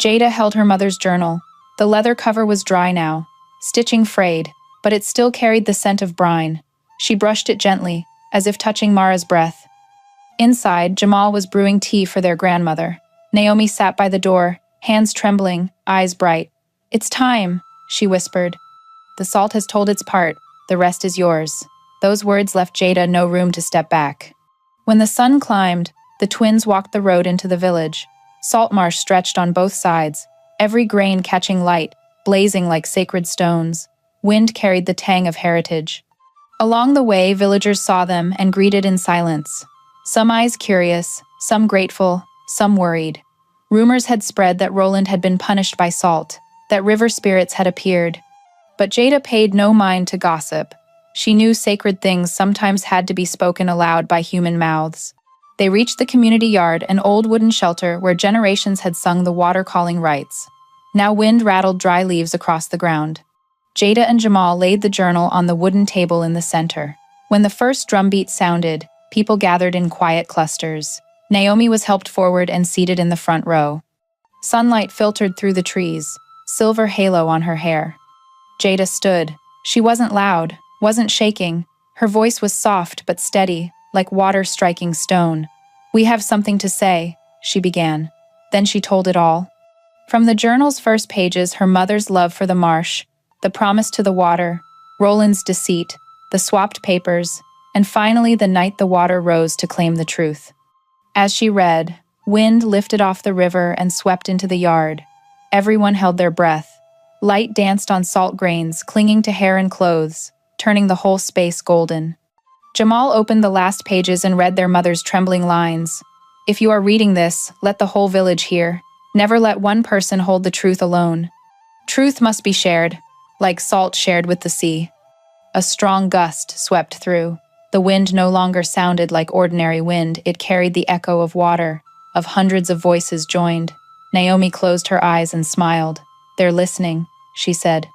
Jada held her mother's journal. The leather cover was dry now, stitching frayed, but it still carried the scent of brine. She brushed it gently, as if touching Mara's breath. Inside, Jamal was brewing tea for their grandmother. Naomi sat by the door, hands trembling, eyes bright. "It's time," she whispered. "The salt has told its part, the rest is yours." Those words left Jada no room to step back. When the sun climbed, the twins walked the road into the village. Salt marsh stretched on both sides, every grain catching light, blazing like sacred stones. Wind carried the tang of heritage. Along the way, villagers saw them and greeted in silence. Some eyes curious, some grateful, some worried. Rumors had spread that Roland had been punished by salt, that river spirits had appeared. But Jada paid no mind to gossip. She knew sacred things sometimes had to be spoken aloud by human mouths. They reached the community yard, an old wooden shelter where generations had sung the water-calling rites. Now wind rattled dry leaves across the ground. Jada and Jamal laid the journal on the wooden table in the center. When the first drumbeat sounded, people gathered in quiet clusters. Naomi was helped forward and seated in the front row. Sunlight filtered through the trees, silver halo on her hair. Jada stood. She wasn't loud, wasn't shaking. Her voice was soft but steady, like water striking stone. "We have something to say," she began. Then she told it all. From the journal's first pages, her mother's love for the marsh, the promise to the water, Roland's deceit, the swapped papers, and finally the night the water rose to claim the truth. As she read, wind lifted off the river and swept into the yard. Everyone held their breath. Light danced on salt grains, clinging to hair and clothes, turning the whole space golden. Jamal opened the last pages and read their mother's trembling lines. "If you are reading this, let the whole village hear. Never let one person hold the truth alone. Truth must be shared, like salt shared with the sea. A strong gust swept through. The wind no longer sounded like ordinary wind, it carried the echo of water, of hundreds of voices joined. Naomi closed her eyes and smiled. "They're listening," she said.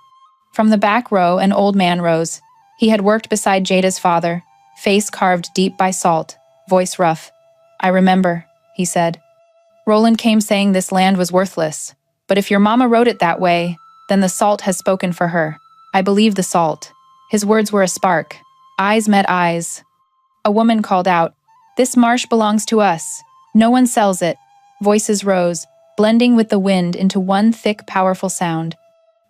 From the back row, an old man rose. He had worked beside Jada's father, face carved deep by salt, voice rough. "I remember," he said. "Roland came saying this land was worthless. But if your mama wrote it that way, then the salt has spoken for her. I believe the salt." His words were a spark. Eyes met eyes. A woman called out, "This marsh belongs to us. No one sells it." Voices rose, blending with the wind into one thick, powerful sound.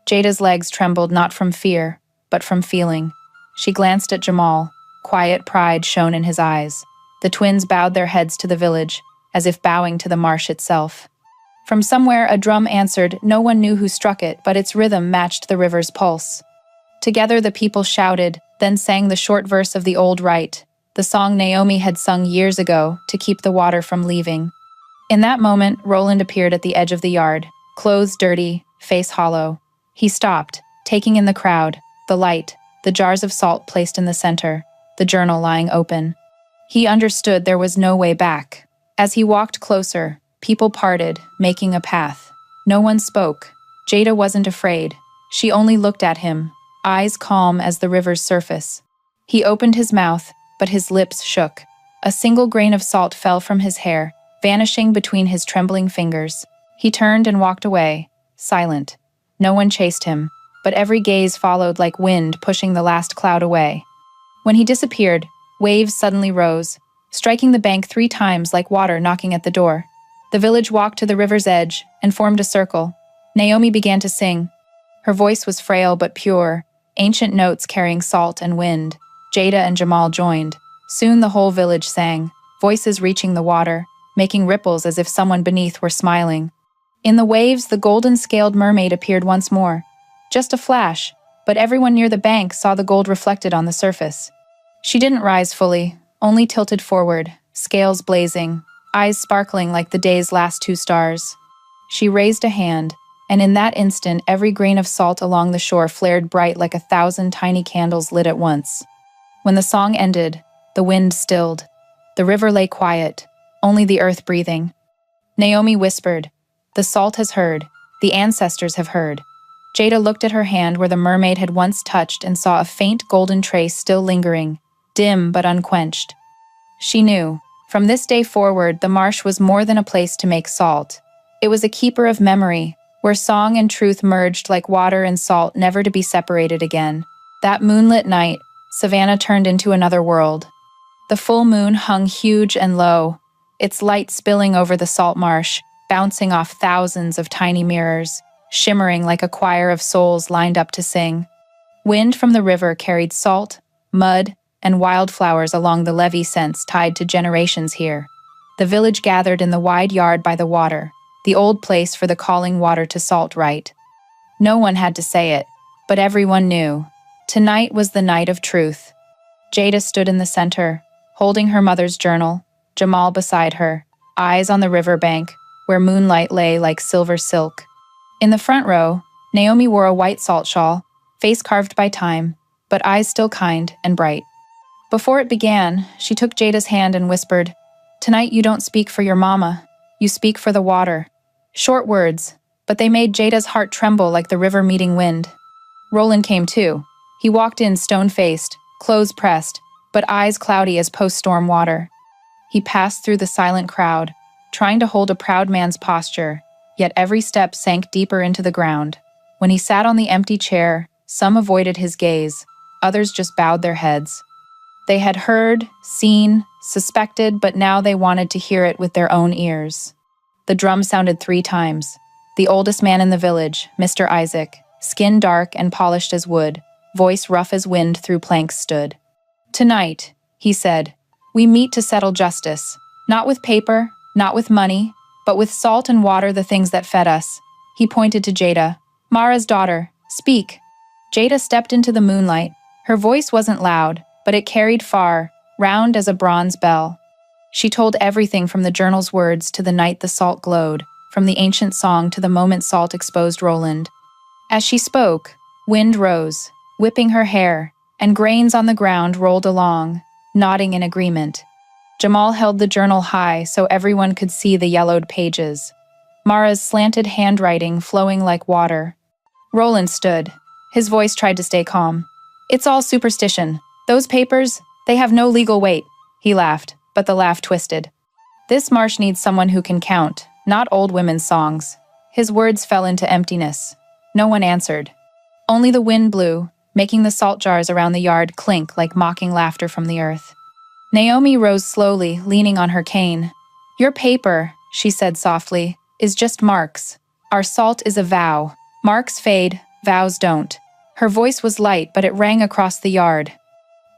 Jada's legs trembled not from fear, but from feeling. She glanced at Jamal. Quiet pride shone in his eyes. The twins bowed their heads to the village, as if bowing to the marsh itself. From somewhere, a drum answered. No one knew who struck it, but its rhythm matched the river's pulse. Together the people shouted, then sang the short verse of the old rite, the song Naomi had sung years ago to keep the water from leaving. In that moment, Roland appeared at the edge of the yard, clothes dirty, face hollow. He stopped, taking in the crowd, the light, the jars of salt placed in the center, the journal lying open. He understood there was no way back. As he walked closer, people parted, making a path. No one spoke. Jada wasn't afraid. She only looked at him, eyes calm as the river's surface. He opened his mouth, but his lips shook. A single grain of salt fell from his hair, vanishing between his trembling fingers. He turned and walked away, silent. No one chased him, but every gaze followed like wind pushing the last cloud away. When he disappeared, waves suddenly rose, striking the bank 3 times like water knocking at the door. The village walked to the river's edge and formed a circle. Naomi began to sing. Her voice was frail but pure, ancient notes carrying salt and wind. Jada and Jamal joined. Soon the whole village sang, voices reaching the water, making ripples as if someone beneath were smiling. In the waves, the golden-scaled mermaid appeared once more. Just a flash, but everyone near the bank saw the gold reflected on the surface. She didn't rise fully, only tilted forward, scales blazing, eyes sparkling like the day's last 2 stars. She raised a hand, and in that instant every grain of salt along the shore flared bright like 1,000 tiny candles lit at once. When the song ended, the wind stilled. The river lay quiet, only the earth breathing. Naomi whispered, "The salt has heard, the ancestors have heard." Jada looked at her hand where the mermaid had once touched and saw a faint golden trace still lingering, dim but unquenched. She knew, from this day forward, the marsh was more than a place to make salt. It was a keeper of memory, where song and truth merged like water and salt, never to be separated again. That moonlit night, Savannah turned into another world. The full moon hung huge and low, its light spilling over the salt marsh, bouncing off thousands of tiny mirrors, shimmering like a choir of souls lined up to sing. Wind from the river carried salt, mud, and wildflowers along the levee scents tied to generations here. The village gathered in the wide yard by the water, the old place for the calling water to salt rite. No one had to say it, but everyone knew. Tonight was the night of truth. Jada stood in the center, holding her mother's journal, Jamal beside her, eyes on the riverbank, where moonlight lay like silver silk. In the front row, Naomi wore a white salt shawl, face carved by time, but eyes still kind and bright. Before it began, she took Jada's hand and whispered, "Tonight you don't speak for your mama, you speak for the water." Short words, but they made Jada's heart tremble like the river meeting wind. Roland came too. He walked in stone-faced, clothes pressed, but eyes cloudy as post-storm water. He passed through the silent crowd, trying to hold a proud man's posture, yet every step sank deeper into the ground. When he sat on the empty chair, some avoided his gaze, others just bowed their heads. They had heard, seen, suspected, but now they wanted to hear it with their own ears. The drum sounded 3 times. The oldest man in the village, Mr. Isaac, skin dark and polished as wood, voice rough as wind through planks stood. "Tonight," he said, "we meet to settle justice, not with paper, not with money, but with salt and water, the things that fed us." He pointed to Jada. "Mara's daughter, speak." Jada stepped into the moonlight. Her voice wasn't loud, but it carried far, round as a bronze bell. She told everything from the journal's words to the night the salt glowed, from the ancient song to the moment Salt exposed Roland. As she spoke, wind rose, whipping her hair, and grains on the ground rolled along, nodding in agreement. Jamal held the journal high so everyone could see the yellowed pages. Mara's slanted handwriting flowing like water. Roland stood. His voice tried to stay calm. "It's all superstition. Those papers, they have no legal weight." He laughed, but the laugh twisted. "This marsh needs someone who can count, not old women's songs." His words fell into emptiness. No one answered. Only the wind blew, making the salt jars around the yard clink like mocking laughter from the earth. Naomi rose slowly, leaning on her cane. "Your paper," she said softly, "is just marks. Our salt is a vow. Marks fade, vows don't." Her voice was light, but it rang across the yard.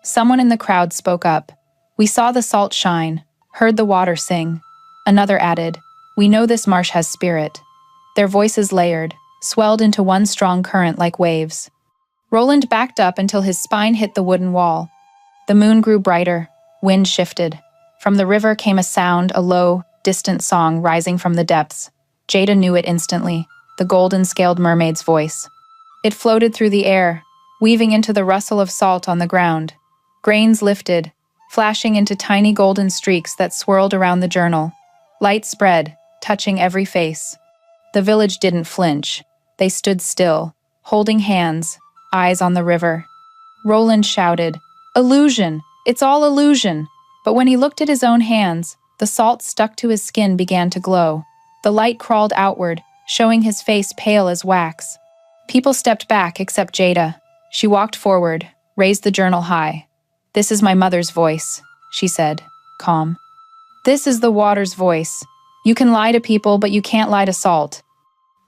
Someone in the crowd spoke up. "We saw the salt shine, heard the water sing." Another added, "We know this marsh has spirit." Their voices layered, swelled into one strong current like waves. Roland backed up until his spine hit the wooden wall. The moon grew brighter, wind shifted. From the river came a sound, a low, distant song rising from the depths. Jada knew it instantly, the golden-scaled mermaid's voice. It floated through the air, weaving into the rustle of salt on the ground. Grains lifted, flashing into tiny golden streaks that swirled around the journal. Light spread, touching every face. The village didn't flinch. They stood still, holding hands, eyes on the river. Roland shouted, "Illusion! It's all illusion!" But when he looked at his own hands, the salt stuck to his skin began to glow. The light crawled outward, showing his face pale as wax. People stepped back except Jada. She walked forward, raised the journal high. "This is my mother's voice," she said, calm. "This is the water's voice. You can lie to people, but you can't lie to salt."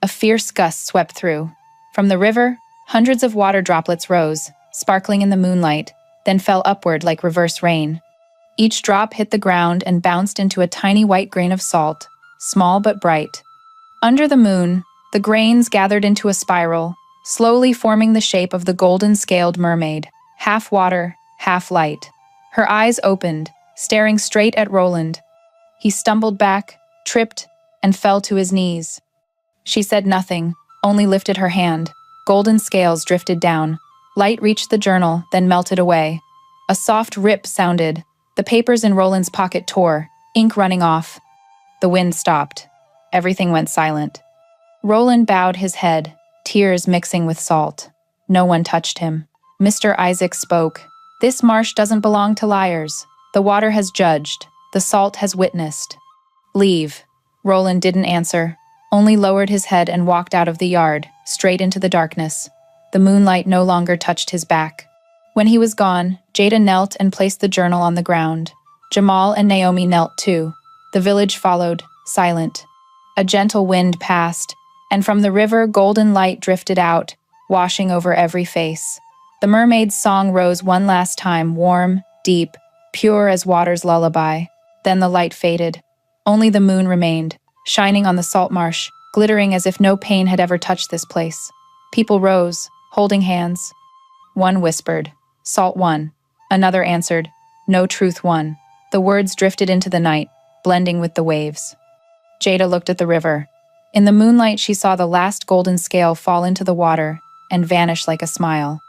A fierce gust swept through. From the river, hundreds of water droplets rose, sparkling in the moonlight, then fell upward like reverse rain. Each drop hit the ground and bounced into a tiny white grain of salt, small but bright. Under the moon, the grains gathered into a spiral, slowly forming the shape of the golden-scaled mermaid, half water, half light. Her eyes opened, staring straight at Roland. He stumbled back, tripped, and fell to his knees. She said nothing, only lifted her hand. Golden scales drifted down. Light reached the journal, then melted away. A soft rip sounded. The papers in Roland's pocket tore, ink running off. The wind stopped. Everything went silent. Roland bowed his head, tears mixing with salt. No one touched him. Mr. Isaac spoke. "This marsh doesn't belong to liars. The water has judged. The salt has witnessed." "Leave." Roland didn't answer, only lowered his head and walked out of the yard, straight into the darkness. The moonlight no longer touched his back. When he was gone, Jada knelt and placed the journal on the ground. Jamal and Naomi knelt too. The village followed, silent. A gentle wind passed, and from the river golden light drifted out, washing over every face. The mermaid's song rose one last time, warm, deep, pure as water's lullaby. Then the light faded. Only the moon remained, shining on the salt marsh, glittering as if no pain had ever touched this place. People rose, holding hands. One whispered, "Salt won." Another answered, "No truth won." The words drifted into the night, blending with the waves. Jada looked at the river. In the moonlight, she saw the last golden scale fall into the water and vanish like a smile.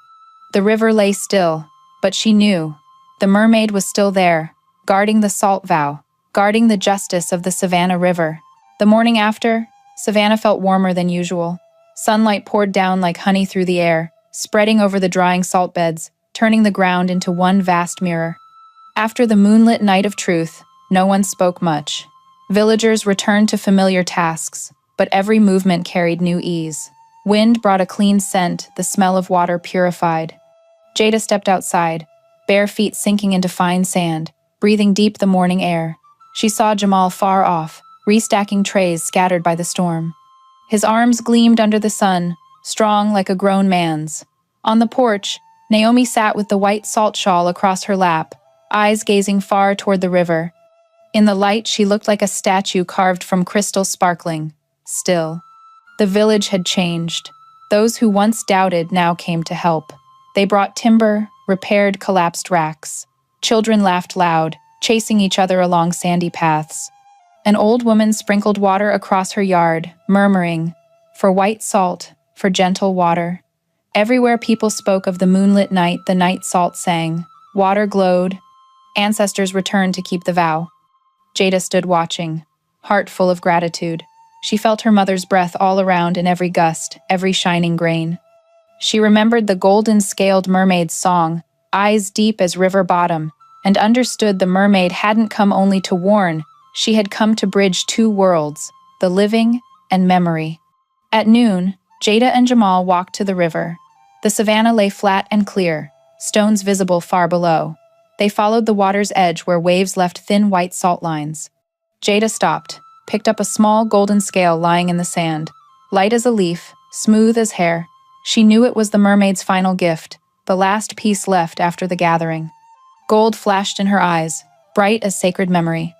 The river lay still, but she knew. The mermaid was still there, guarding the salt vow, guarding the justice of the Savannah River. The morning after, Savannah felt warmer than usual. Sunlight poured down like honey through the air, spreading over the drying salt beds, turning the ground into one vast mirror. After the moonlit night of truth, no one spoke much. Villagers returned to familiar tasks, but every movement carried new ease. Wind brought a clean scent, the smell of water purified. Jada stepped outside, bare feet sinking into fine sand, breathing deep the morning air. She saw Jamal far off, restacking trays scattered by the storm. His arms gleamed under the sun, strong like a grown man's. On the porch, Naomi sat with the white salt shawl across her lap, eyes gazing far toward the river. In the light, she looked like a statue carved from crystal sparkling, still. The village had changed. Those who once doubted now came to help. They brought timber, repaired collapsed racks. Children laughed loud, chasing each other along sandy paths. An old woman sprinkled water across her yard, murmuring, "For white salt, for gentle water." Everywhere people spoke of the moonlit night, the night salt sang. Water glowed. Ancestors returned to keep the vow. Jada stood watching, heart full of gratitude. She felt her mother's breath all around in every gust, every shining grain. She remembered the golden-scaled mermaid's song, eyes deep as river bottom, and understood the mermaid hadn't come only to warn, she had come to bridge two worlds, the living and memory. At noon, Jada and Jamal walked to the river. The Savannah lay flat and clear, stones visible far below. They followed the water's edge where waves left thin white salt lines. Jada stopped, picked up a small golden scale lying in the sand. Light as a leaf, smooth as hair, she knew it was the mermaid's final gift, the last piece left after the gathering. Gold flashed in her eyes, bright as sacred memory.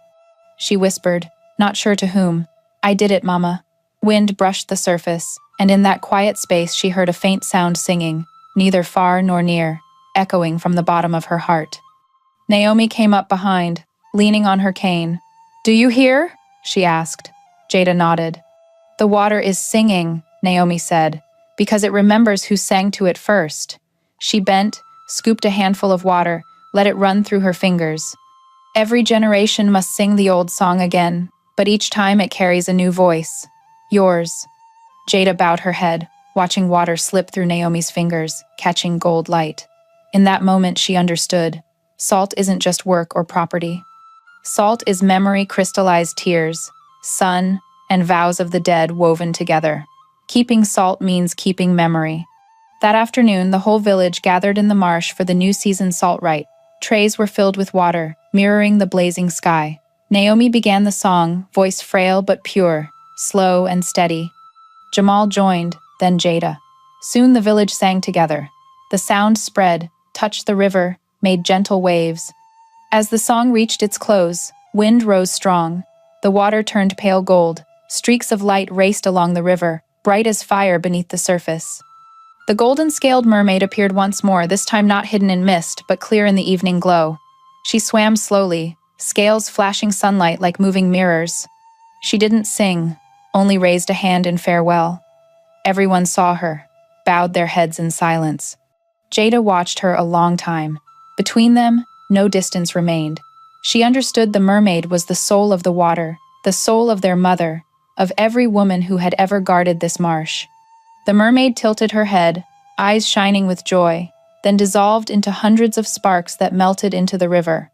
She whispered, not sure to whom, "I did it, Mama." Wind brushed the surface, and in that quiet space she heard a faint sound singing, neither far nor near, echoing from the bottom of her heart. Naomi came up behind, leaning on her cane. "Do you hear?" she asked. Jada nodded. "The water is singing," Naomi said, "because it remembers who sang to it first." She bent, scooped a handful of water, let it run through her fingers. Every generation must sing the old song again, but each time it carries a new voice. Yours. Jada bowed her head, watching water slip through Naomi's fingers, catching gold light. In that moment she understood. Salt isn't just work or property. Salt is memory, crystallized tears, sun, and vows of the dead woven together. Keeping salt means keeping memory. That afternoon, the whole village gathered in the marsh for the new season salt rite. Trays were filled with water, mirroring the blazing sky. Naomi began the song, voice frail but pure, slow and steady. Jamal joined, then Jada. Soon the village sang together. The sound spread, touched the river, made gentle waves. As the song reached its close, wind rose strong. The water turned pale gold. Streaks of light raced along the river, bright as fire beneath the surface. The golden-scaled mermaid appeared once more, this time not hidden in mist, but clear in the evening glow. She swam slowly, scales flashing sunlight like moving mirrors. She didn't sing, only raised a hand in farewell. Everyone saw her, bowed their heads in silence. Jada watched her a long time. Between them, no distance remained. She understood the mermaid was the soul of the water, the soul of their mother, of every woman who had ever guarded this marsh. The mermaid tilted her head, eyes shining with joy, then dissolved into hundreds of sparks that melted into the river.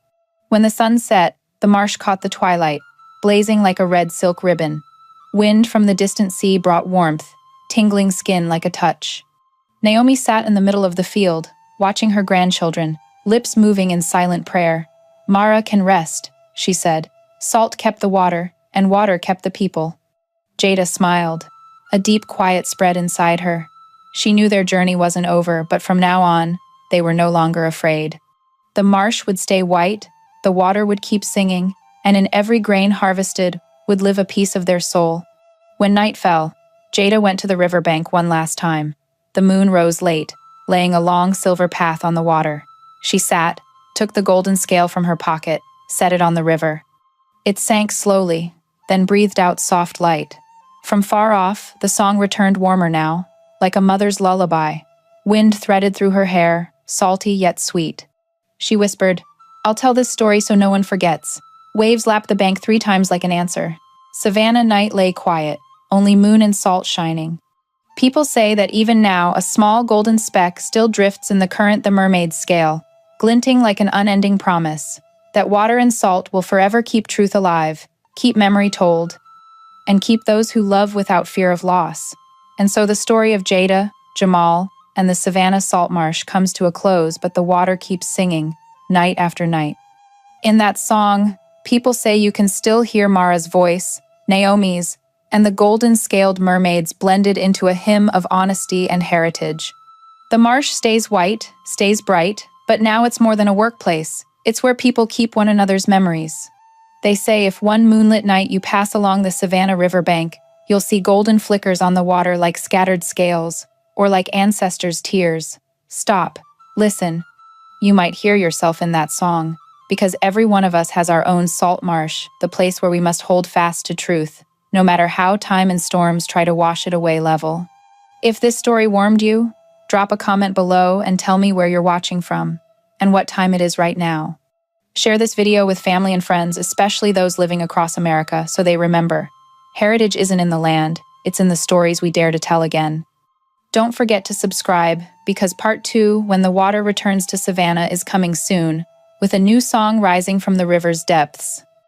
When the sun set, the marsh caught the twilight, blazing like a red silk ribbon. Wind from the distant sea brought warmth, tingling skin like a touch. Naomi sat in the middle of the field, watching her grandchildren, lips moving in silent prayer. "Mara can rest," she said. "Salt kept the water, and water kept the people." Jada smiled. A deep quiet spread inside her. She knew their journey wasn't over, but from now on, they were no longer afraid. The marsh would stay white, the water would keep singing, and in every grain harvested would live a piece of their soul. When night fell, Jada went to the riverbank one last time. The moon rose late, laying a long silver path on the water. She sat, took the golden scale from her pocket, set it on the river. It sank slowly, then breathed out soft light. From far off, the song returned warmer now, like a mother's lullaby. Wind threaded through her hair, salty yet sweet. She whispered, "I'll tell this story so no one forgets." Waves lapped the bank 3 times like an answer. Savannah night lay quiet, only moon and salt shining. People say that even now, a small golden speck still drifts in the current, the mermaid's scale, glinting like an unending promise, that water and salt will forever keep truth alive, keep memory told, and keep those who love without fear of loss. And so the story of Jada, Jamal, and the Savannah salt marsh comes to a close, but the water keeps singing, night after night. In that song, people say you can still hear Mara's voice, Naomi's, and the golden-scaled mermaids blended into a hymn of honesty and heritage. The marsh stays white, stays bright, but now it's more than a workplace. It's where people keep one another's memories. They say if one moonlit night you pass along the Savannah riverbank, you'll see golden flickers on the water like scattered scales, or like ancestors' tears. Stop. Listen. You might hear yourself in that song, because every one of us has our own salt marsh, the place where we must hold fast to truth, no matter how time and storms try to wash it away level. If this story warmed you, drop a comment below and tell me where you're watching from and what time it is right now. Share this video with family and friends, especially those living across America, so they remember. Heritage isn't in the land, it's in the stories we dare to tell again. Don't forget to subscribe, because part 2, When the Water Returns to Savannah, is coming soon, with a new song rising from the river's depths.